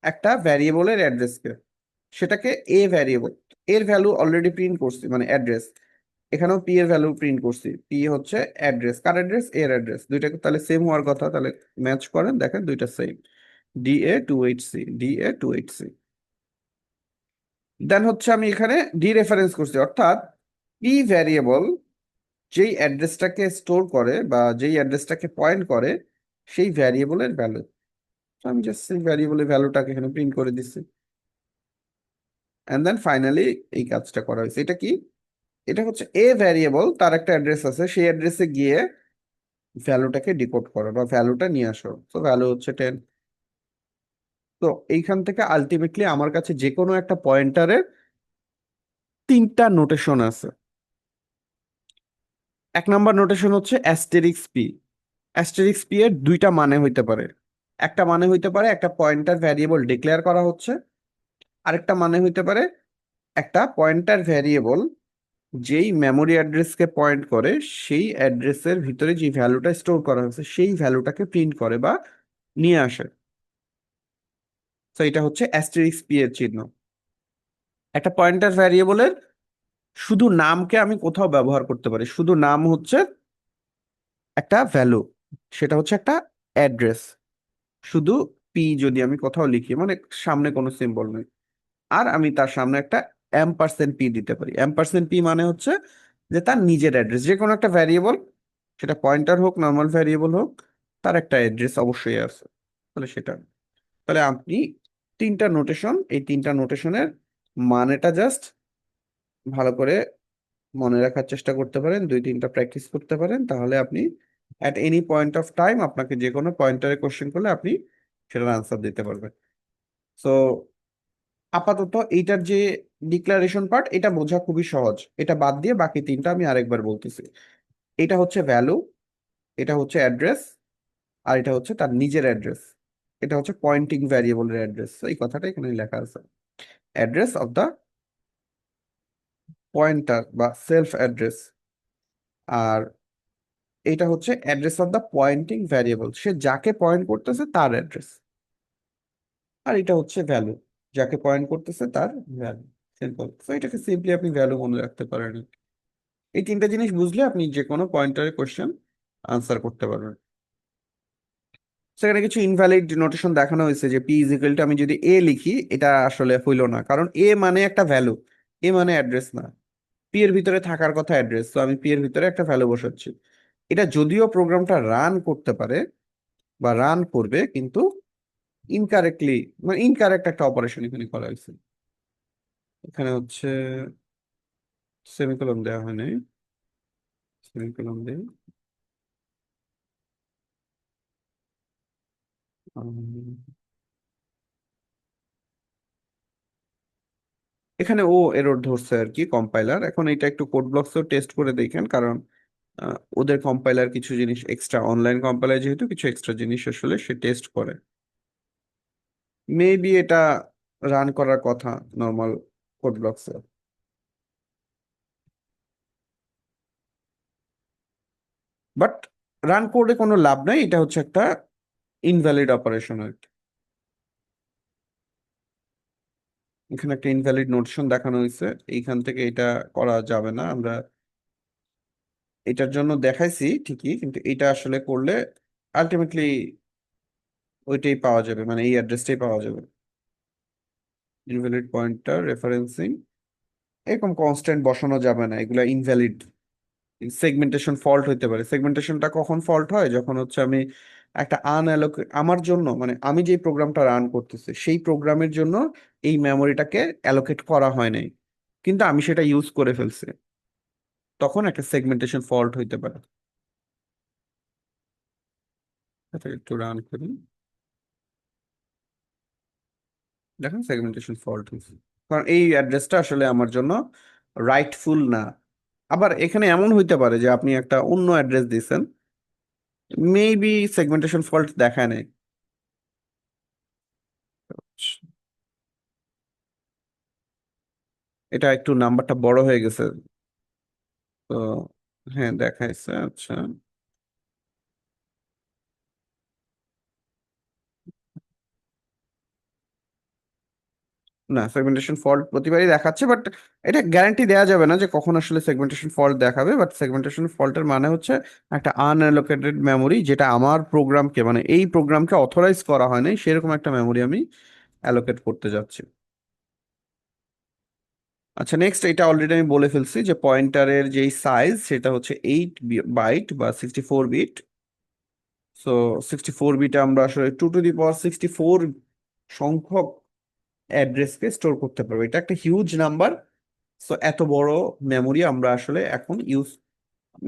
S1: একটা ভ্যারিয়েবলের অ্যাড্রেসকে, সেটাকে এ ভ্যারিয়েবল, এর ভ্যালু অলরেডি প্রিন্ট করছি মানে অ্যাড্রেস। এখানেও পি এর ভ্যালু প্রিন্ট করছি, পি হচ্ছে অ্যাড্রেস, কার অ্যাড্রেস, এর অ্যাড্রেস, দুইটাকে তাহলে সেম হওয়ার কথা, তাহলে ম্যাচ করেন, দেখেন দুইটা সেম, DA28C। দেন হচ্ছে আমি এখানে ডি রেফারেন্স করছি, অর্থাৎ পি ভ্যারিয়েবল যেই অ্যাড্রেসটাকে স্টোর করে বা যেই অ্যাড্রেসটাকে পয়েন্ট করে সেই ভ্যারিয়েবলের ভ্যালু। আমি জাস্ট সেই ভ্যারিয়েবলের ভ্যালুটাকে এখানে প্রিন্ট করে দিচ্ছি। এন্ড দেন ফাইনালি এই কাজটা করা হয়েছে। এটা কি, এটা হচ্ছে এ ভ্যারিয়েবল, তার একটা অ্যাড্রেস আছে, সেই অ্যাড্রেসে গিয়ে ভ্যালুটাকে ডিকোড করো বা ভ্যালুটা নিয়ে আসো। তো ভ্যালু হচ্ছে 10। তো এইখান থেকে আলটিমেটলি আমার কাছে যে কোনো একটা পয়েন্টারের তিনটা নোটেশন আছে। এক নাম্বার নোটেশন হচ্ছে অ্যাস্টেরিক্স পি। অ্যাস্টেরিক্স পি এর দুইটা মানে হইতে পারে। একটা মানে হইতে পারে একটা পয়েন্টার ভ্যারিয়েবল ডিক্লেয়ার করা হচ্ছে, আরেকটা মানে হইতে পারে একটা পয়েন্টার ভ্যারিয়েবল যেই মেমোরি অ্যাড্রেসকে পয়েন্ট করে সেই অ্যাড্রেসের ভিতরে যে ভ্যালুটা স্টোর করা হয়েছে সেই ভ্যালুটাকে প্রিন্ট করে বা নিয়ে আসে। তো এটা হচ্ছে অ্যাস্টেরিক্স পি এর চিহ্ন। একটা পয়েন্টার ভ্যারিয়েবলের শুধু নামকে আমি কোথাও ব্যবহার করতে পারি, শুধু নাম হচ্ছে একটা ভ্যালু, সেটা হচ্ছে একটা অ্যাড্রেস। শুধু পি যদি আমি কোথাও লিখি মানে সামনে কোনো সিম্বল নেই, আর আমি তার সামনে একটা এম% পি দিতে পারি। এম% পি মানে হচ্ছে যে তার নিজের অ্যাড্রেস, যে কোনো একটা ভ্যারিয়েবল, সেটা পয়েন্টার হোক নর্মাল ভ্যারিয়েবল হোক, তার একটা অ্যাড্রেস অবশ্যই আছে। তাহলে সেটা, তাহলে আপনি তিনটা নোটেশন, এই তিনটা নোটেশনের মানেটা জাস্ট ভালো করে মনে রাখার চেষ্টা করতে পারেন, দুই তিনটা প্র্যাকটিস করতে পারেন, তাহলে আপনি at any point of time আপনাকে যে কোনো পয়েন্টারে কোশ্চেন করলে আপনি সেটার আনসার দিতে পারবেন। সো আপাতত এইটার যে ডিক্লারেশন পার্ট এটা বোঝা খুবই সহজ, এটা বাদ দিয়ে বাকি তিনটা আমি আরেকবার বলতেছি। এটা হচ্ছে ভ্যালু, এটা হচ্ছে অ্যাড্রেস, আর এটা হচ্ছে তার নিজের অ্যাড্রেস। এটা হচ্ছে পয়েন্টিং ভ্যারিয়েবলের অ্যাড্রেস, এই কথাটা এখানে লেখা আছে, অ্যাড্রেস অফ দা পয়েন্টার বা সেলফ অ্যাড্রেস। আর এটা হচ্ছে address of the pointing variable, সে যাকে পয়েন্ট করতেছে তার অ্যাড্রেস। আর এটা হচ্ছে ভ্যালু, যাকে পয়েন্ট করতেছে তার ভ্যালু। সিম্পল, তো এটাকে সিম্পলি আপনি ভ্যালু মনে রাখতে পারেন। এই তিনটা জিনিস বুঝলে আপনি যে কোনো পয়েন্টারের কোশ্চেন আনসার করতে পারবেন। সেখানে কিছু ইনভ্যালিড নোটেশন দেখানো হয়েছে যে পি ইজ ইকুয়াল টু, আমি যদি এ লিখি এটা আসলে হইলো না, কারণ এ মানে একটা ভ্যালু, এ মানে অ্যাড্রেস না। পি এর ভিতরে থাকার কথা অ্যাড্রেস, তো আমি পি এর ভিতরে একটা ভ্যালু বসাচ্ছি। এটা যদিও প্রোগ্রামটা রান করতে পারে বা রান করবে, কিন্তু ইনকারেক্টলি, মানে ইনকারেক্ট একটা অপারেশন এখানে করা হয়েছে। এখানে হচ্ছে সেমিকোলন দেওয়া হয় নাই, সেমিকোলন দেই। এখানে ও এরর ধরছে আর কি কম্পাইলার। এখন এটা একটু কোড ব্লকসও টেস্ট করে দেখেন, কারণ ওদের কম্পাইলার কিছু জিনিস এক্সট্রা, অনলাইন কম্পাইলার যেহেতু কিছু এক্সট্রা জিনিস আসলে সে টেস্ট করে। মেবি এটা রান করার কথা নর্মাল কোড ব্লকসে, বাট রান করে কোনো লাভ নাই, এটা হচ্ছে একটা ইনভ্যালিড অপারেশন আর কি। এখানে একটা ইনভ্যালিড নোটেশন দেখানো হয়েছে, এইখান থেকে এটা করা যাবে না। আমরা এটার জন্য দেখাইছি ঠিকই, কিন্তু এটা আসলে করলে আলটিমেটলি ওইটাই পাওয়া যাবে, মানে এই অ্যাড্রেসটাই পাওয়া যাবে। ইনভ্যালিড পয়েন্টার রেফারেন্সিং, এরকম কনস্ট্যান্ট বসানো যাবে না, এগুলা ইনভ্যালিড। সেগমেন্টেশন ফল্ট হইতে পারে। সেগমেন্টেশনটা কখন ফল্ট হয়, যখন হচ্ছে আমি একটা আনঅ্যালোকেট আমার জন্য, মানে আমি যে প্রোগ্রামটা রান করতেছি সেই প্রোগ্রামের জন্য এই মেমোরিটাকে অ্যালোকেট করা হয় নাই, কিন্তু আমি সেটা ইউজ করে ফেলছি, তখন একটা সেগমেন্টেশন ফল্ট হইতে পারে। এটা একটু রান করি, দেখেন সেগমেন্টেশন ফল্ট হয়েছে, কারণ এই অ্যাড্রেসটা আসলে আমার জন্য রাইটফুল না। আবার এখানে এমন হইতে পারে যে আপনি একটা অন্য অ্যাড্রেস দিয়েছেন, মেবি সেগমেন্টেশন ফল্ট দেখায় নাই। এটা একটু নাম্বারটা বড় হয়ে গেছে তো। হ্যাঁ দেখাইছে, আচ্ছা। না, সেগমেন্টেশন ফল্ট প্রতিবারই দেখাচ্ছে, বাট এটা গ্যারান্টি দেওয়া যাবে না যে কখন আসলে সেগমেন্টেশন ফল্ট দেখাবে। বাট সেগমেন্টেশন ফল্টের মানে হচ্ছে একটা আনঅ্যালোকেটেড মেমোরি, যেটা আমার প্রোগ্রামকে, মানে এই প্রোগ্রামকে অথরাইজ করা হয় নাই, সেরকম একটা মেমোরি আমি অ্যালোকেট করতে যাচ্ছি। আচ্ছা, নেক্সট এটা অলরেডি আমি বলে ফেলছি যে পয়েন্টারের যেই সাইজ সেটা হচ্ছে 8 বাইট বা 64 বিট। সো 64 বিটে আমরা আসলে 2 টু দি পাওয়ার 64 সংখ্যক অ্যাড্রেসকে স্টোর করতে পারবো, এটা একটা হিউজ নাম্বার। সো এত বড় মেমোরি আমরা আসলে এখন ইউজ,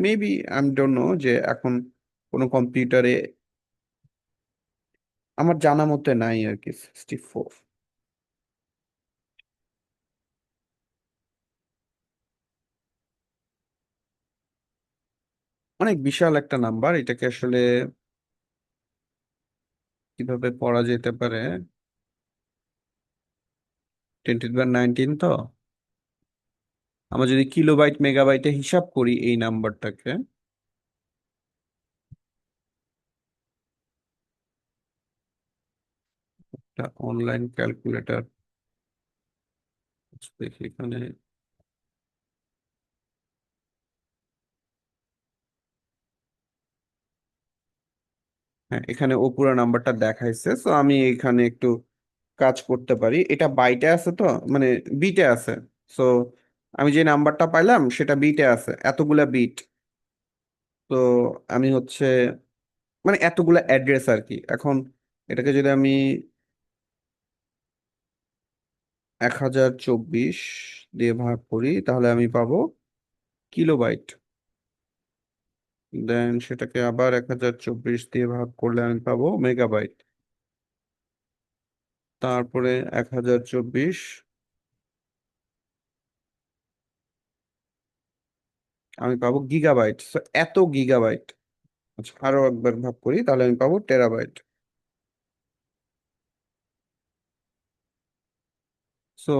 S1: মেবি আমি ডোন্ট নো যে এখন কোনো কম্পিউটারে আমার জানা মতে নাই আর কি 64। অনেক বিশাল একটা নাম্বার, এটাকে আসলে কিভাবে পড়া যেতে পারে। 10 টু দি পাওয়ার 19 তো, আমরা যদি কিলোবাইট মেগাবাইটে হিসাব করি এই নাম্বারটাকে, একটা অনলাইন ক্যালকুলেটর দেখি এখানে। হ্যাঁ, এখানে ও পুরো নাম্বারটা দেখাইছে, তো আমি এখানে একটু কাজ করতে পারি। এটা বাইটে আছে তো, মানে বিটে আছে। সো আমি যে নাম্বারটা পাইলাম সেটা বিটে আছে, এতগুলা বিট। তো আমি হচ্ছে, মানে এতগুলা অ্যাড্রেস আর কি। এখন এটাকে যদি আমি 1024 দিয়ে ভাগ করি তাহলে আমি পাবো কিলোবাইট। দেন সেটাকে আবার 1024 দিয়ে ভাগ করলে আমি পাবো মেগাবাইট। তারপরে 1024 আমি পাবো গিগাবাইট। এত গিগাবাইট। আচ্ছা, আরো একবার ভাগ করি তাহলে আমি পাবো টেরাবাইট। So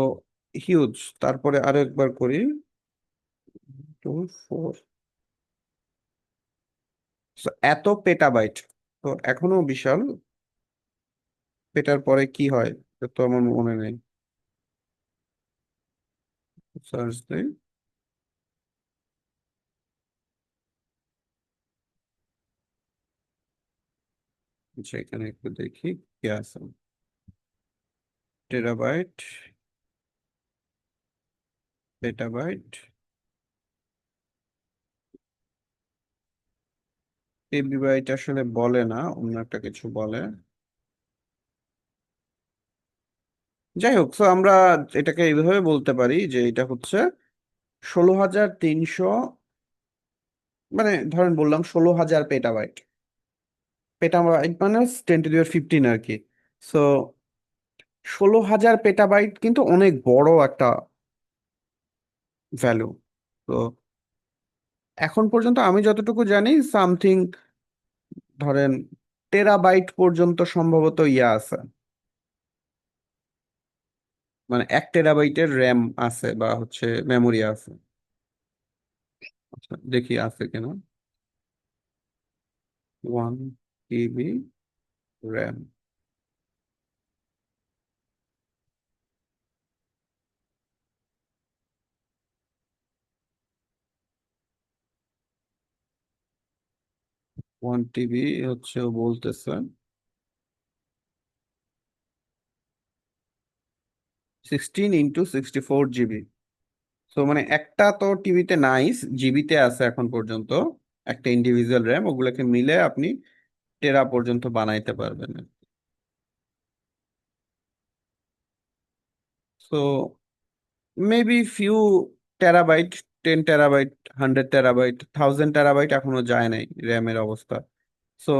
S1: huge. তারপরে আরো একবার করি, 2 4। এত পেটাবাইট, তো এখনো বিশাল। পেটার পরে কি হয় এটা তো আমার মনে নেই, সার্চ দেই। আচ্ছা, এখানে একটু দেখি কি আছে। টেরাবাইট, পেটাবাইট, এবিবাইট আসলে বলে না, অন্য একটা কিছু বলে। যাই হোক, তো আমরা এটাকে এইভাবে বলতে পারি যে এটা হচ্ছে 16,300, মানে ধরেন বললাম 16,000 পেটাবাইট। পেটাবাইট মানে 10 টু দি পাওয়ার 15 আর কি। সো 16,000 পেটাবাইট কিন্তু অনেক বড় একটা ভ্যালু। তো এখন পর্যন্ত আমি যতটুকু জানি সামথিং, ধরেন টেরাবাইট পর্যন্ত সম্ভবত ইয়া আছে, মানে 1 টেরাবাইটের র্যাম আছে বা হচ্ছে মেমোরি আছে। আচ্ছা, দেখি আছে কিনা। 1 টিবি র্যাম। 1 টিবি হচ্ছে ও বলতেছে 16 × 64 জিবি। তো মানে একটা তো টিভিতে নাই, জিবিতে আছে এখন পর্যন্ত একটা ইন্ডিভিজুয়াল র্যাম, ওগুলোকে মিলে আপনি টেরা পর্যন্ত বানাইতে পারবেন। So maybe few terabyte, 10 terabyte, 100 terabyte, 1000 terabyte এখনো যায় নাই র্যামের অবস্থা। সো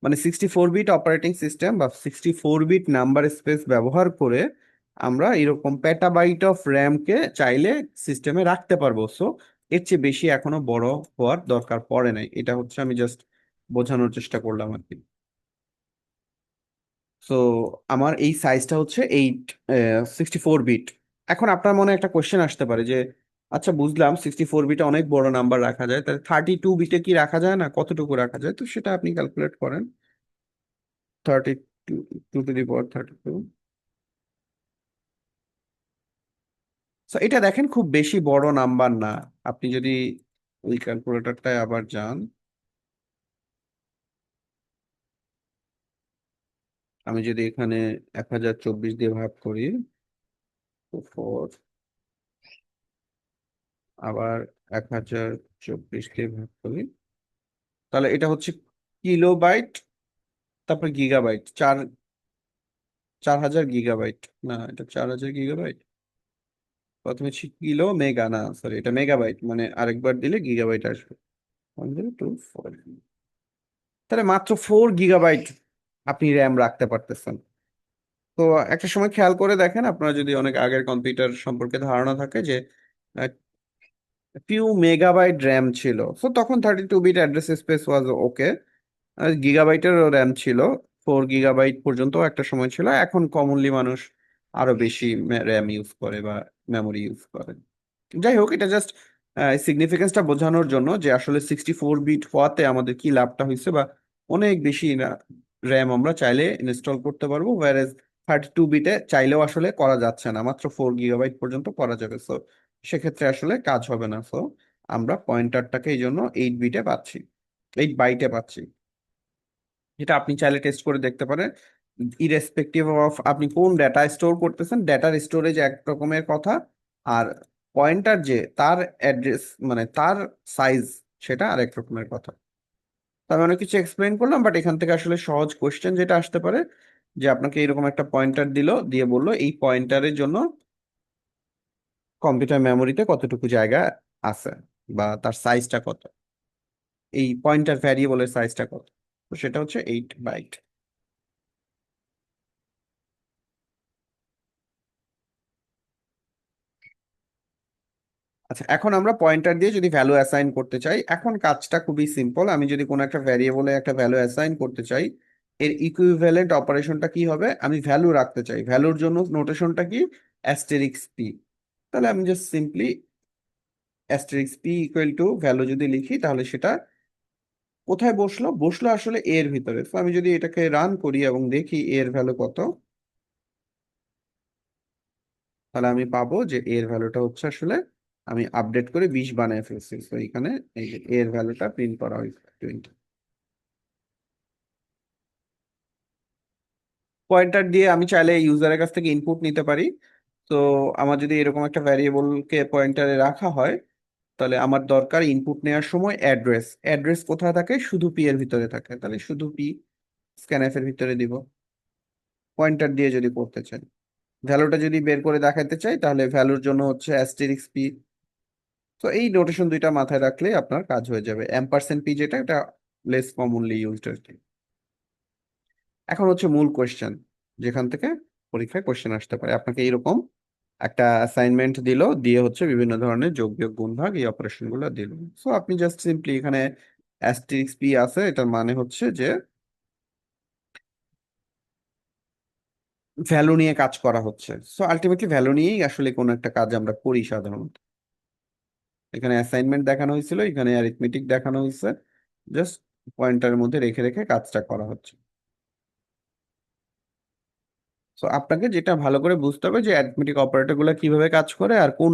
S1: মানে 64 বিট অপারেটিং সিস্টেম বা 64 বিট নাম্বার স্পেস ব্যবহার করে আমরা এরকম পেটাবাইট অফ র্যামকে চাইলে সিস্টেমে রাখতে পারবো। সো এর চেয়ে বেশি এখনো বড় হওয়ার দরকার পড়ে নাই, এটা হচ্ছে আমি জাস্ট বোঝানোর চেষ্টা করলাম আর কি। সো আমার এই সাইজটা হচ্ছে 64 বিট। এখন আপনার মনে একটা কোশ্চেন আসতে পারে যে আচ্ছা বুঝলাম 64 বিটে অনেক বড় নাম্বার রাখা যায়, তাহলে 32 বিটে কি রাখা যায় না, কতটুকু রাখা যায়? তো সেটা আপনি ক্যালকুলেট করেন। 32, 2 টু দি পাওয়ার 32। তো এটা দেখেন খুব বেশি বড় নাম্বার না। আপনি যদি ওই ক্যালকুলেটরটায় আবার যান, আমি যদি এখানে 1024 দিয়ে ভাগ করি, তো 4, আবার 1024 দিয়ে ভাগ করি, তাহলে এটা হচ্ছে কিলোবাইট, তারপর গিগাবাইট, 4000 গিগাবাইট। না, এটা 4000 গিগাবাইট। প্রথমে ছিল কিলো, মেগা, না সরি এটা মেগাবাইট, মানে আরেকবার দিলে গিগাবাইট আসবে। 102 4, তাহলে মাত্র 4 গিগাবাইট আপনি র্যাম রাখতে পারতেছেন। তো একটা সময় খেয়াল করে দেখেন, আপনার যদি অনেক আগের কম্পিউটার সম্পর্কে ধারণা থাকে, যে ফিউ মেগাবাইট র্যাম ছিল, তো তখন 32 বিট অ্যাড্রেস স্পেস ওয়াজ ওকে। গিগাবাইটেরও র্যাম ছিল, 4 গিগাবাইট পর্যন্ত একটা সময় ছিল। এখন কমনলি মানুষ আরো বেশি র্যাম ইউজ করে বা মেমোরি ইউজ করে। যাই হোক, এটা জাস্ট সিগনিফিকেন্সটা বোঝানোর জন্য যে আসলে 64 বিট হওয়াতে আমাদের কি লাভটা হয়েছে, বা অনেক বেশি র্যাম আমরা চাইলে ইনস্টল করতে পারবো, ওয়ারেজ 32 বিটে চাইলেও আসলে করা যাচ্ছে না, মাত্র 4 গিগাবাইট পর্যন্ত করা যাবে। সো সেক্ষেত্রে আসলে কাজ হবে না। সো আমরা পয়েন্টারটাকে এই জন্য 8 বিটে পাচ্ছি, 8 বাইটে পাচ্ছি। যেটা আপনি চাইলে টেস্ট করে দেখতে পারেন, ইরেসপেক্টিভ অফ আপনি কোন ডাটা স্টোর করতেছেন। ডাটার স্টোরেজ এক রকমের কথা, আর পয়েন্টার যে তার অ্যাড্রেস মানে তার সাইজ, সেটা আরেক রকমের কথা। তো আমি অনেক কিছু এক্সপ্লেন করলাম, বাট এখান থেকে আসলে সহজ কোশ্চেন যেটা আসতে পারে, যে আপনাকে এরকম একটা পয়েন্টার দিল, দিয়ে বললো এই পয়েন্টারের জন্য কম্পিউটার মেমোরিতে কতটুকু জায়গা আছে, বা তার সাইজটা কত, এই পয়েন্টার ভ্যারিয়েবলের সাইজটা কত। তো সেটা হচ্ছে 8 বাইট। আচ্ছা, এখন আমরা পয়েন্টার দিয়ে যদি ভ্যালু অ্যাসাইন করতে চাই, এখন কাজটা খুবই সিম্পল। আমি যদি কোনো একটা ভ্যারিয়েবলে একটা ভ্যালু অ্যাসাইন করতে চাই, এর ইকুইভ্যালেন্ট অপারেশনটা কি হবে? আমি ভ্যালু রাখতে চাই, ভ্যালুর জন্য নোটেশনটা কি? Asterix P. তাহলে আমি just simply Asterix P equal to value যদি লিখি, তাহলে সেটা কোথায় বসলো? বসলো আসলে এর ভিতরে। তো আমি যদি এটাকে রান করি এবং দেখি এর ভ্যালু কত, তাহলে আমি পাবো যে এর ভ্যালুটা হচ্ছে আসলে, আমি আপডেট করে 20 বানায় ফেলছি। তো এখানে এই যে এর ভ্যালুটা প্রিন্ট করা হয়েছে 20। পয়েন্টার দিয়ে আমি চাইলে ইউজারের কাছ থেকে ইনপুট নিতে পারি। তো আমার যদি এরকম একটা ভ্যারিয়েবলকে পয়েন্টারে রাখা হয়, তাহলে আমার দরকার ইনপুট নেওয়ার সময় অ্যাড্রেস। অ্যাড্রেস কোথায় থাকে? শুধু পি এর ভিতরে থাকে, তাহলে শুধু পি স্ক্যানএফ এর ভিতরে দিব, পয়েন্টার দিয়ে যদি করতে চাই। ভ্যালুটা যদি বের করে দেখাতে চাই, তাহলে ভ্যালুর জন্য হচ্ছে অ্যাস্টেরিক্স পি। তো এই নোটেশন দুইটা মাথায় রাখলে আপনার কাজ হয়ে যাবে। অ্যাম্পারসেন্ট পি যেটা, এটা লেস কমনলি ইউজড আর কি। এখন হচ্ছে মূল কোয়েশ্চেন, যেখান থেকে পরীক্ষায় কোয়েশ্চেন আসতে পারে। আপনাকে এরকম একটা অ্যাসাইনমেন্ট দিল, দিয়ে হচ্ছে বিভিন্ন ধরনের যোগ বিয়োগ গুণ ভাগ এই অপারেশন গুলো দিল। সো আপনি জাস্ট সিম্পলি এখানে অ্যাস্টেরিক্স পি আছে, এটার মানে হচ্ছে যে ভ্যালু নিয়ে কাজ করা হচ্ছে। সো আলটিমেটলি ভ্যালু নিয়েই আসলে কোনো একটা কাজ আমরা করি সাধারণত। এখানে অ্যাসাইনমেন্ট দেখানো হয়েছিল, এখানে অ্যারিথমেটিক দেখানো হয়েছে, জাস্ট পয়েন্টারের মধ্যে রেখে রেখে কাজটা করা হচ্ছে। সো আপনাকে যেটা ভালো করে বুঝতে হবে যে অ্যারিথমেটিক অপারেটর গুলো কিভাবে কাজ করে, আর কোন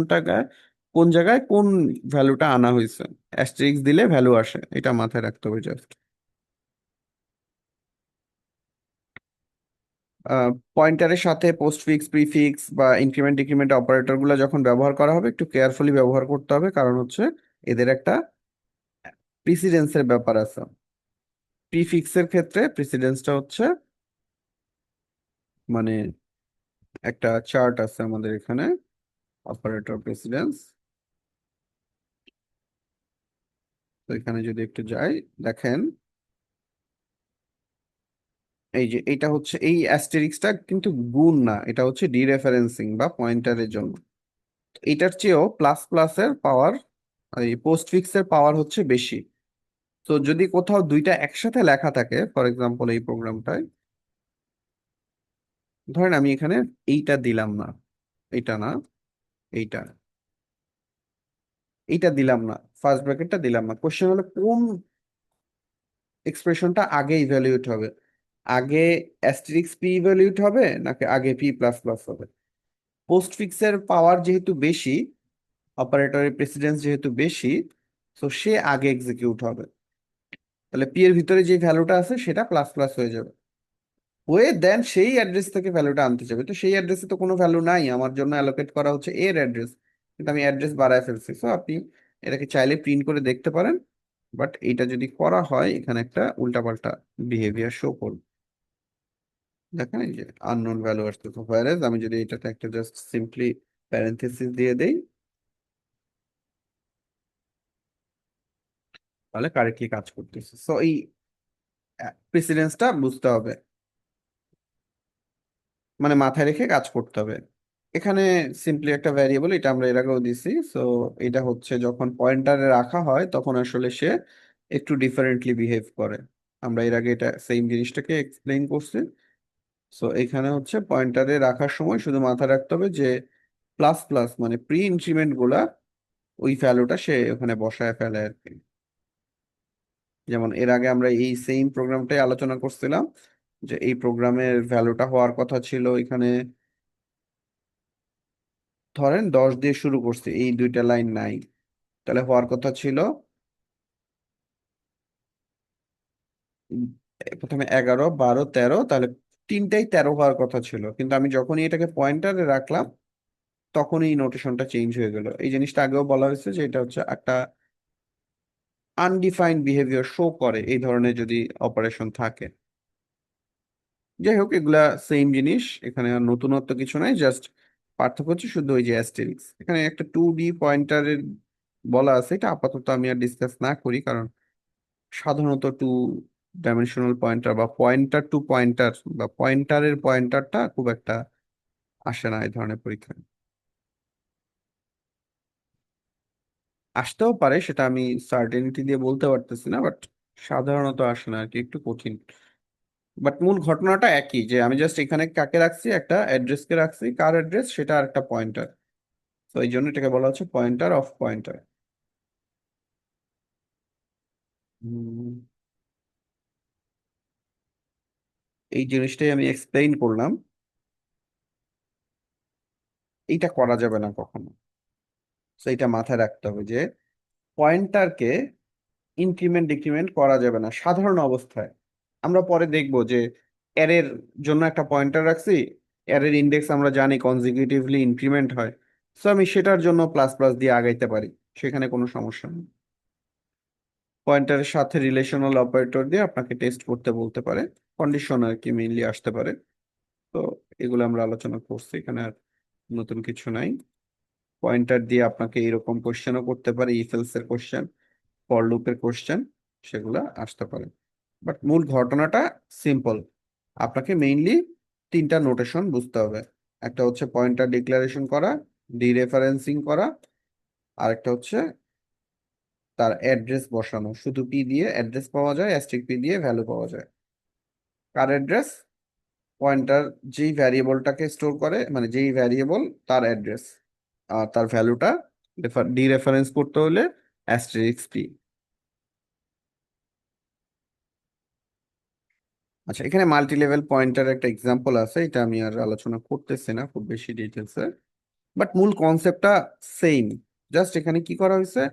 S1: জায়গায় কোন ভ্যালুটা আনা হয়েছে। অ্যাস্টেরিক্স দিলে ভ্যালু আসে, এটা মাথায় রাখতে হবে জাস্ট। পয়েন্টারের সাথে পোস্টফিক্স প্রিফিক্স বা ইনক্রিমেন্ট ডিক্রিমেন্ট অপারেটর গুলো যখন ব্যবহার করা হবে একটু কেয়ারফুলি ব্যবহার করতে হবে, কারণ হচ্ছে এদের একটা প্রিসিডেন্সের ব্যাপার আছে। প্রিফিক্সের ক্ষেত্রে প্রিসিডেন্সটা হচ্ছে মানে একটা চার্ট আছে আমাদের এখানে, অপারেটর প্রেসিডেন্স। তো এখানে যদি একটু যাই, দেখেন এই যে এটা হচ্ছে এই অ্যাস্টেরিক্সটা কিন্তু গুণ না, এটা হচ্ছে ডিরেফারেন্সিং বা পয়েন্টারের জন্য। এটার চেয়েও প্লাস প্লাসের পাওয়ার, এই পোস্টফিক্সের পাওয়ার হচ্ছে বেশি। তো যদি কোথাও দুইটা একসাথে লেখা থাকে, ফর এক্সাম্পল এই প্রোগ্রামটায় ধরেন আমি এখানে এইটা দিলাম না, এইটা না, এইটা, এইটা দিলাম না, ফার্স্ট ব্র্যাকেটটা দিলাম না, কোশ্চেন হলো কোন এক্সপ্রেশনটা আগে ইভ্যালুয়েট হবে, আগে অ্যাস্টেরিক্স পি ইভ্যালুয়েট হবে নাকি আগে পি প্লাস প্লাস হবে। পোস্টফিক্সের পাওয়ার যেহেতু বেশি, অপারেটরের প্রেসিডেন্স যেহেতু বেশি, তো সে আগে এক্সিকিউট হবে। তাহলে পি এর ভিতরে যে ভ্যালুটা আছে সেটা প্লাস প্লাস হয়ে যাবে, হয়ে দেন সেই অ্যাড্রেস থেকে ভ্যালুটা আনতে যাবে। তো সেই অ্যাড্রেসে তো কোনো ভ্যালু নাই, আমার জন্য অ্যালোকেট করা হচ্ছে এর অ্যাড্রেস, কিন্তু আমি অ্যাড্রেস বাড়ায় ফেলছি। সো আপনি এটাকে চাইলে প্রিন্ট করে দেখতে পারেন, বাট এটা যদি করা হয় এখানে একটা উল্টাপাল্টা বিহেভিয়ার শো করবে। দেখেন এই যে আননোন ভ্যালু আসছে, তো হোয়ারেজ আমি যদি এটাতে একটা জাস্ট সিম্পলি প্যারেন্থেসিস দিয়ে দেই, তাহলে কারেক্টলি কাজ করতেছে। সো এই প্রেসিডেন্সটা বুঝতে হবে, মানে মাথায় রেখে কাজ করতে হবে। এখানে সিম্পলি একটা ভ্যারিয়েবল, এটা আমরা এর আগেও দিছি। সো এটা হচ্ছে যখন পয়েন্টারে রাখা হয় তখন আসলে সে একটু ডিফারেন্টলি বিহেভ করে। আমরা এর আগে এটা সেম জিনিসটাকে এক্সপ্লেইন করছি। সো এখানে হচ্ছে পয়েন্টারে রাখার সময় শুধু মাথায় রাখতে হবে যে প্লাস প্লাস মানে প্রি ইনক্রিমেন্ট গুলা ওই ভ্যালুটা সে ওখানে বসায় ফেলে আর কি। যেমন এর আগে আমরা এই সেম প্রোগ্রামটাই আলোচনা করছিলাম, যে এই প্রোগ্রামের ভ্যালুটা হওয়ার কথা ছিল এখানে, ধরেন 10 দিয়ে শুরু করছি, এই দুইটা লাইন নাই, তাহলে হওয়ার কথা ছিল উম, প্রথমে 11 12 13, তাহলে তিনটাই 13 হওয়ার কথা ছিল, কিন্তু আমি যখনই এটাকে পয়েন্টারে রাখলাম তখনই এই নোটেশনটা চেঞ্জ হয়ে গেল। এই জিনিসটা আগেও বলা হয়েছে যে এটা হচ্ছে একটা আনডিফাইন্ড বিহেভিয়ার শো করে এই ধরনের যদি অপারেশন থাকে। যাই হোক, এগুলা সেম জিনিস, এখানে আর নতুনত্ব কিছু নাই, জাস্ট পার্থক্য হচ্ছে শুধু ওই যে অ্যাস্টেরিক্স। এখানে একটা 2D পয়েন্টারের বলা আছে, এটা আপাতত আমি আর ডিসকাস না করি, কারণ সাধারণত টু ডাইমেনশনাল পয়েন্টার বা পয়েন্টার টু পয়েন্টার বা পয়েন্টারের পয়েন্টারটা খুব একটা আসে না এই ধরনের পরীক্ষায়। আসতেও পারে, সেটা আমি সার্টেনিটি দিয়ে বলতে পারতেছি না, বাট সাধারণত আসে না আর কি, একটু কঠিন। বাট মূল ঘটনাটা একই, যে আমি জাস্ট এখানে কাকে রাখছি, একটা অ্যাড্রেসকে রাখছি, কার অ্যাড্রেস সেটা আর একটা পয়েন্টার। তো এই জন্য এটাকে বলা হচ্ছে পয়েন্টার অফ পয়েন্টার। এই জিনিসটাই আমি এক্সপ্লেইন করলাম, এইটা করা যাবে না কখনো। তো এটা মাথায় রাখতে হবে যে পয়েন্টারকে ইনক্রিমেন্ট ডিক্রিমেন্ট করা যাবে না সাধারণ অবস্থায়। আমরা পরে দেখব যে অ্যারের জন্য একটা পয়েন্টার রাখছি, অ্যারের ইনডেক্স আমরা জানি কনজিকিউটিভলি ইনক্রিমেন্ট হয়, সো আমি সেটার জন্য প্লাস প্লাস দিয়ে আগাইতে পারি, সেখানে কোনো সমস্যা নেই। পয়েন্টারের সাথে রিলেশনাল অপারেটর দিয়ে আপনাকে টেস্ট করতে বলতে পারে, কন্ডিশন আর কি মেইনলি আসতে পারে। তো এগুলো আমরা আলোচনা করছি, এখানে আর নতুন কিছু নাই। পয়েন্টার দিয়ে আপনাকে এরকম কোশ্চেনও করতে পারে, ইফ এলস এর কোশ্চেন, ফর লুপের কোশ্চেন, সেগুলা আসতে পারে। বাট মূল ঘটনাটা সিম্পল, আপনাকে মেইনলি তিনটা নোটেশন বুঝতে হবে। একটা হচ্ছে পয়েন্টার ডিক্লারেশন করা, ডিরেফারেন্সিং করা, আর একটা হচ্ছে তার অ্যাড্রেস বসানো। শুধু পি দিয়ে অ্যাড্রেস পাওয়া যায়, অ্যাস্ট্রিক পি দিয়ে ভ্যালু পাওয়া যায়। কার অ্যাড্রেস, পয়েন্টার যেই ভ্যারিয়েবলটাকে স্টোর করে, মানে যেই ভ্যারিয়েবল তার অ্যাড্রেস, আর তার ভ্যালুটা ডিরেফারেন্স করতে হলে অ্যাস্টেরিক্স পি। আচ্ছা, এখানে মাল্টি লেভেল পয়েন্টার একটা এক্সাম্পল আছে, এটা আমি আর আলোচনা করতেছি না খুব বেশি ডিটেলসে, বাট মূল কনসেপ্টটা সেম। জাস্ট এখানে কি করা হয়েছে,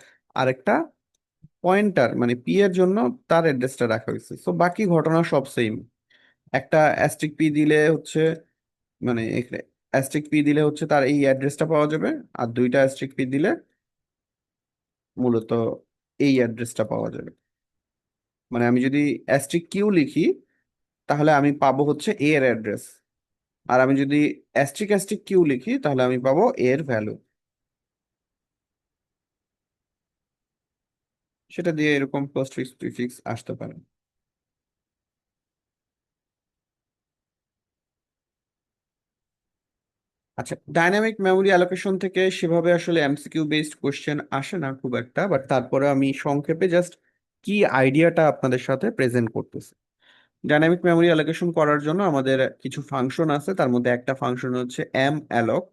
S1: আরেকটা পয়েন্টার মানে পি এর জন্য তার অ্যাড্রেসটা রাখা হয়েছে, সো বাকি ঘটনা সব সেম। একটা অ্যাস্ট্রিক পি দিলে হচ্ছে মানে অ্যাস্ট্রিক পি দিলে হচ্ছে তার এই অ্যাড্রেসটা পাওয়া যাবে, আর দুইটা অ্যাস্ট্রিক পি দিলে মূলত এই অ্যাড্রেসটা পাওয়া যাবে। মানে আমি যদি অ্যাস্ট্রিক কিউ লিখি তাহলে আমি পাবো হচ্ছে এ এর অ্যাড্রেস, আর আমি যদি অ্যাস্ট্রিক অ্যাস্ট্রিক কিউ লিখি তাহলে আমি পাবো এর ভ্যালু। সেটা দিয়ে এরকম পোস্টফিক্স প্রিফিক্স আসতে পারে। আচ্ছা, ডাইনামিক মেমোরি অ্যালোকেশন থেকে সেভাবে আসলে এমসিকিউ বেসড কোশ্চেন আসে না খুব একটা, বাট তারপরে আমি সংক্ষেপে জাস্ট কি আইডিয়াটা আপনাদের সাথে প্রেজেন্ট করতেছি। ডাইনামিক মেমোরি অ্যালোকেশন করার জন্য আমাদের কিছু ফাংশন আছে, তার মধ্যে একটা ফাংশন হচ্ছে এম অ্যালোক।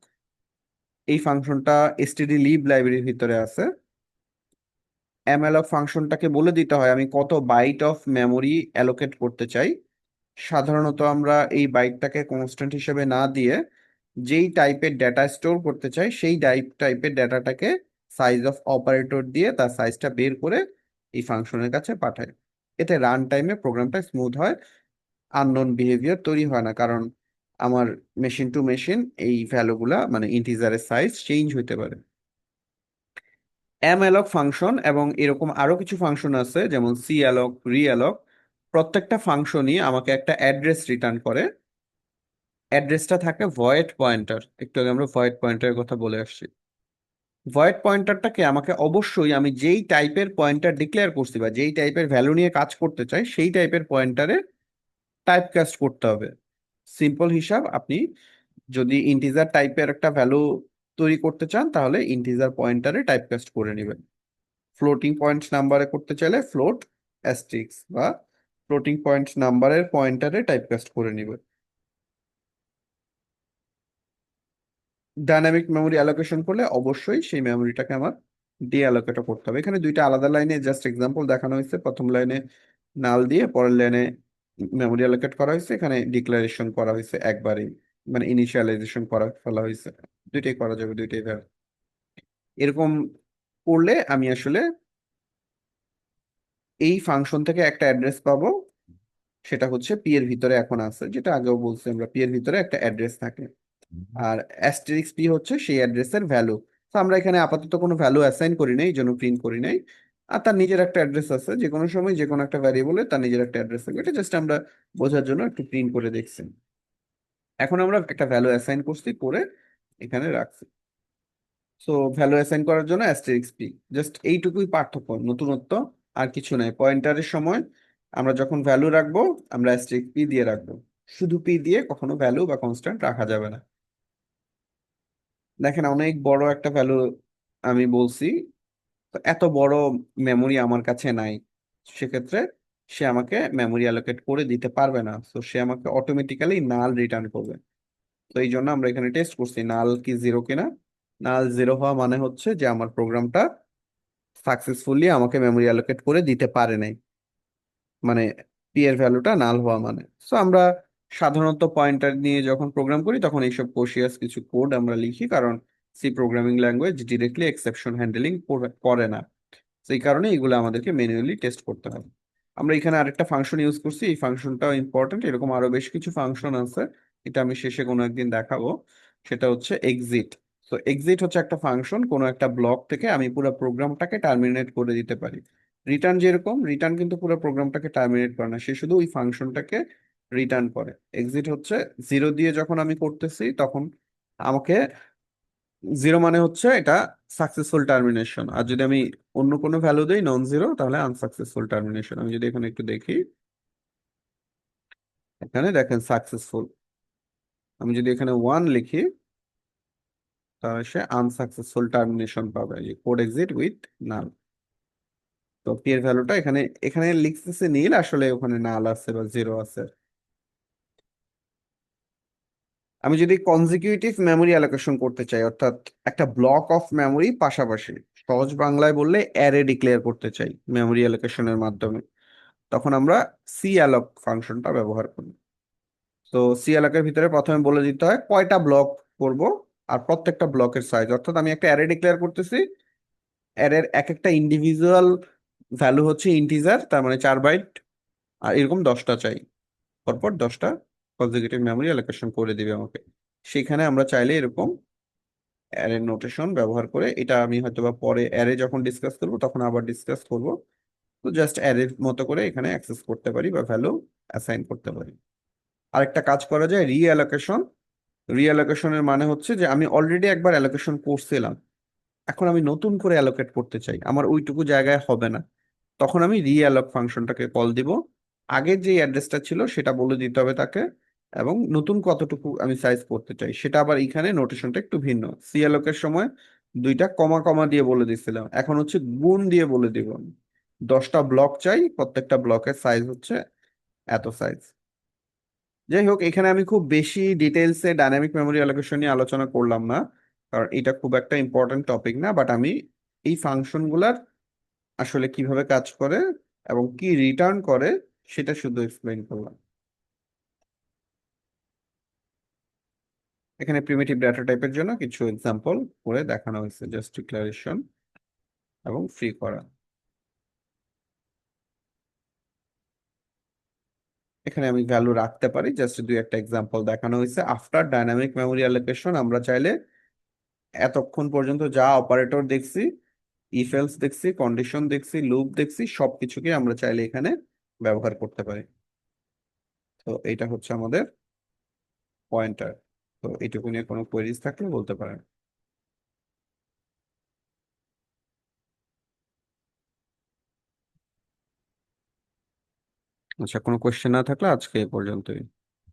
S1: এই ফাংশনটা এসটিডি লিব লাইব্রেরির ভিতরে আছে। অ্যামালক ফাংশনটাকে বলে দিতে হয় আমি কত বাইট অফ মেমোরি অ্যালোকেট করতে চাই। সাধারণত আমরা এই বাইটটাকে কনস্ট্যান্ট হিসেবে না দিয়ে যেই টাইপের ডেটা স্টোর করতে চাই সেই টাইপের ডেটাটাকে সাইজ অফ অপারেটর দিয়ে তার সাইজটা বের করে এই ফাংশনের কাছে পাঠাই। এতে রান টাইমে প্রোগ্রামটা স্মুথ হয়, আননোন বিহেভিয়ার তৈরি হয় না, কারণ আমার মেশিন টু মেশিন এই ভ্যালুগুলা মানে ইন্টিজারের সাইজ চেঞ্জ হইতে পারে। অ্যালক ফাংশন এবং এরকম আরো কিছু ফাংশন আছে যেমন সি অ্যালক, রি অ্যালক। প্রত্যেকটা ফাংশনই আমাকে একটা অ্যাড্রেস রিটার্ন করে। অ্যাড্রেসটা থাকে ভয়েড পয়েন্টার, একটু আগে আমরা ভয়েড পয়েন্টারের কথা বলে আসছি। ভয়েড পয়েন্টারটাকে আমাকে অবশ্যই আমি যেই টাইপের পয়েন্টার ডিক্লেয়ার করছি বা যেই টাইপের ভ্যালু নিয়ে কাজ করতে চাই সেই টাইপের পয়েন্টারে টাইপ কাস্ট করতে হবে। সিম্পল হিসাব, আপনি যদি ইন্টিজার টাইপের একটা ভ্যালু তৈরি করতে চান তাহলে ইন্টিজার পয়েন্টারে টাইপ কাস্ট করে নেবেন। ফ্লোটিং পয়েন্ট নাম্বারে করতে চাইলে ফ্লোট অ্যাস্ট্রিক্স বা ফ্লোটিং পয়েন্ট নাম্বারের পয়েন্টারে টাইপকাস্ট করে নিবে। ডাইনামিক মেমোরি অ্যালোকেশন করলে অবশ্যই সেই মেমোরিটাকে আমার ডি অ্যালোকেটও করতে হবে। এখানে দুইটা আলাদা লাইনে জাস্ট এক্সাম্পল দেখানো হয়েছে, প্রথম লাইনে নাল দিয়ে পরের লাইনে মেমোরি অ্যালোকেট করা হয়েছে, এখানে ডিক্লারেশন করা হয়েছে একবারেই, মানে ইনিশিয়ালাইজেশন করা ফেলা হয়েছে। দুইটাই করা যাবে, দুইটাই ভ্যাল। এরকম করলে আমি আসলে এই ফাংশন থেকে একটা অ্যাড্রেস পাবো, সেটা হচ্ছে পি এর ভিতরে এখন আছে, যেটা আগেও বলছি আমরা পি এর ভিতরে একটা অ্যাড্রেস থাকে। আর অ্যাস্টেরিক্স পি হচ্ছে সেই অ্যাড্রেসের ভ্যালু। তো আমরা এখানে আপাতত কোনো ভ্যালু অ্যাসাইন করি নাই, এই জন্য প্রিন্ট করি নাই। আর তার নিজের একটা অ্যাড্রেস আছে, যে কোনো সময় যে কোনো একটা ভ্যারিয়েবলে তার নিজের একটা অ্যাড্রেস থাকবে, এটা জাস্ট আমরা বোঝার জন্য একটু প্রিন্ট করে দেখছি। এখন আমরা একটা ভ্যালু অ্যাসাইন করছি করে এখানে রাখছি। সো ভ্যালু অ্যাসাইন করার জন্য অ্যাস্টেরিক্স পি, জাস্ট এইটুকুই পার্থক্য, নতুনত্ব আর কিছু নাই। পয়েন্টারের সময় আমরা যখন ভ্যালু রাখবো আমরা অ্যাস্টেরিক্স পি দিয়ে রাখবো, শুধু পি দিয়ে কখনো ভ্যালু বা কনস্ট্যান্ট রাখা যাবে না। দেখেন অনেক বড় একটা ভ্যালু আমি বলছি, তো এত বড় মেমোরি আমার কাছে নাই, সেক্ষেত্রে সে আমাকে মেমোরি অ্যালোকেট করে দিতে পারবে না, তো সে আমাকে অটোমেটিক্যালি নাল রিটার্ন করবে। তো এই জন্য আমরা এখানে টেস্ট করছি নাল কি জিরো কিনা। নাল জিরো হওয়া মানে হচ্ছে যে আমার প্রোগ্রামটা সাকসেসফুলি আমাকে মেমোরি অ্যালোকেট করে দিতে পারে নাই, মানে পি এর ভ্যালুটা নাল হওয়া মানে। সো আমরা সাধারণত পয়েন্টার নিয়ে যখন প্রোগ্রাম করি তখন এইসব কোশিয়াস কিছু কোড আমরা লিখি, কারণ C programming language directly exception handling করে না। সেই কারণে এগুলো আমাদেরকে ম্যানুয়ালি টেস্ট করতে হবে। আমরা এখানে আরেকটা ফাংশন ইউজ করছি, এই ফাংশনটাও ইম্পর্টেন্ট, এরকম আরো বেশ কিছু ফাংশন আছে, এটা আমি শেষে কোনো একদিন দেখাবো। সেটা হচ্ছে এক্সিট। তো এক্সিট হচ্ছে একটা ফাংশন, কোনো একটা ব্লক থেকে আমি পুরো প্রোগ্রামটাকে টার্মিনেট করে দিতে পারি। রিটার্ন যেরকম, রিটার্ন কিন্তু পুরো প্রোগ্রামটাকে টার্মিনেট করে না, সে শুধু ওই ফাংশনটাকে রিটার্ন করে। এক্সিট হচ্ছে জিরো দিয়ে যখন আমি করতেছি তখন আমাকে, জিরো মানে হচ্ছে এটা সাকসেসফুল টার্মিনেশন, আর যদি আমি অন্য কোনো ভ্যালু দিই নন জিরো তাহলে আনসাকসেসফুল টার্মিনেশন। আমি যদি এখানে একটু দেখি, এখানে দেখেন সাকসেসফুল। আমি যদি এখানে ওয়ান লিখি তাহলে সে আনসাকসেসফুল টার্মিনেশন পাবে, কোড এক্সিট উইথ নাল। তো পি এর ভ্যালুটা এখানে এখানে লিখতেছে নীল, আসলে ওখানে নাল আছে বা জিরো আছে। আমি যদি কনজিকিউটিভ মেমোরি অ্যালোকেশন করতে চাই, অর্থাৎ একটা ব্লক অফ মেমোরি পাশাপাশি, সহজ বাংলায় বললে অ্যারে ডিক্লেয়ার করতে চাই মেমোরি অ্যালোকেশনের মাধ্যমে, তখন আমরা সি অ্যালক ফাংশনটা ব্যবহার করি। তো সি অ্যালকের ভিতরে প্রথমে বলে দিতে হয় কয়টা ব্লক করব আর প্রত্যেকটা ব্লকের সাইজ, অর্থাৎ আমি একটা অ্যারে ডিক্লেয়ার করতেছি, অ্যারের এক একটা ইন্ডিভিজুয়াল ভ্যালু হচ্ছে ইন্টিজার, তার মানে 4 বাইট, আর এরকম 10টা চাই। পরপর 10টা কনজিকিউটিভ মেমোরি অ্যালোকেশন করে দিবে আমাকে। সেখানে আমরা চাইলে এরকম অ্যারে নোটেশন ব্যবহার করে, এটা আমি হয়তো বা পরে অ্যারে যখন ডিসকাস করবো তখন আবার ডিসকাস করব, তো জাস্ট অ্যারের মতো করে এখানে অ্যাক্সেস করতে পারি বা ভ্যালু অ্যাসাইন করতে পারি। আরেকটা কাজ করা যায় রিঅ্যালোকেশন। রিঅ্যালোকেশনের মানে হচ্ছে যে আমি অলরেডি একবার অ্যালোকেশন করছিলাম, এখন আমি নতুন করে অ্যালোকেট করতে চাই, আমার ওইটুকু জায়গায় হবে না, তখন আমি রিঅ্যালোক ফাংশনটাকে কল দিব। আগের যে অ্যাড্রেসটা ছিল সেটা বলে দিতে হবে তাকে, এবং নতুন কতটুকু আমি সাইজ করতে চাই সেটা আবার এখানে নোটেশনটা একটু ভিন্ন। সিঅ্যালোকের সময় দুইটা কমা কমা দিয়ে বলে দিছিলাম, এখন হচ্ছে গুণ দিয়ে বলে দিব। 10টা ব্লক চাই, প্রত্যেকটা ব্লকের সাইজ হচ্ছে এত সাইজ। যাই হোক, এখানে আমি খুব বেশি ডিটেলসে ডাইনামিক মেমোরি অ্যালোকেশন নিয়ে আলোচনা করলাম না, কারণ এটা খুব একটা ইম্পর্টেন্ট টপিক না, বাট আমি এই ফাংশনগুলার আসলে কিভাবে কাজ করে এবং কি রিটার্ন করে সেটা শুধু এক্সপ্লেইন করলাম। এখানে প্রিমিটিভ ডাটা টাইপের জন্য কিছু এক্সাম্পল করে দেখানো হয়েছে, জাস্ট ডিক্লারেশন এবং ফ্রি করা। এখানে আমি ভ্যালু রাখতে পারি, জাস্ট দুই একটা এক্সাম্পল দেখানো হয়েছে। আফটার ডাইনামিক মেমোরি অ্যালোকেশন আমরা চাইলে এতক্ষণ পর্যন্ত যা অপারেটর দেখছি, ইফ এলস দেখছি, কন্ডিশন দেখছি, লুপ দেখছি, সবকিছুকে আমরা চাইলে এখানে ব্যবহার করতে পারি। তো এইটা হচ্ছে আমাদের পয়েন্টার। তো এইটুকু নিয়ে কোনো কোয়েরিজ থাকলে বলতে পারেন। আচ্ছা, কোনো কোয়েশ্চেন না থাকলে আজকে এই পর্যন্তই।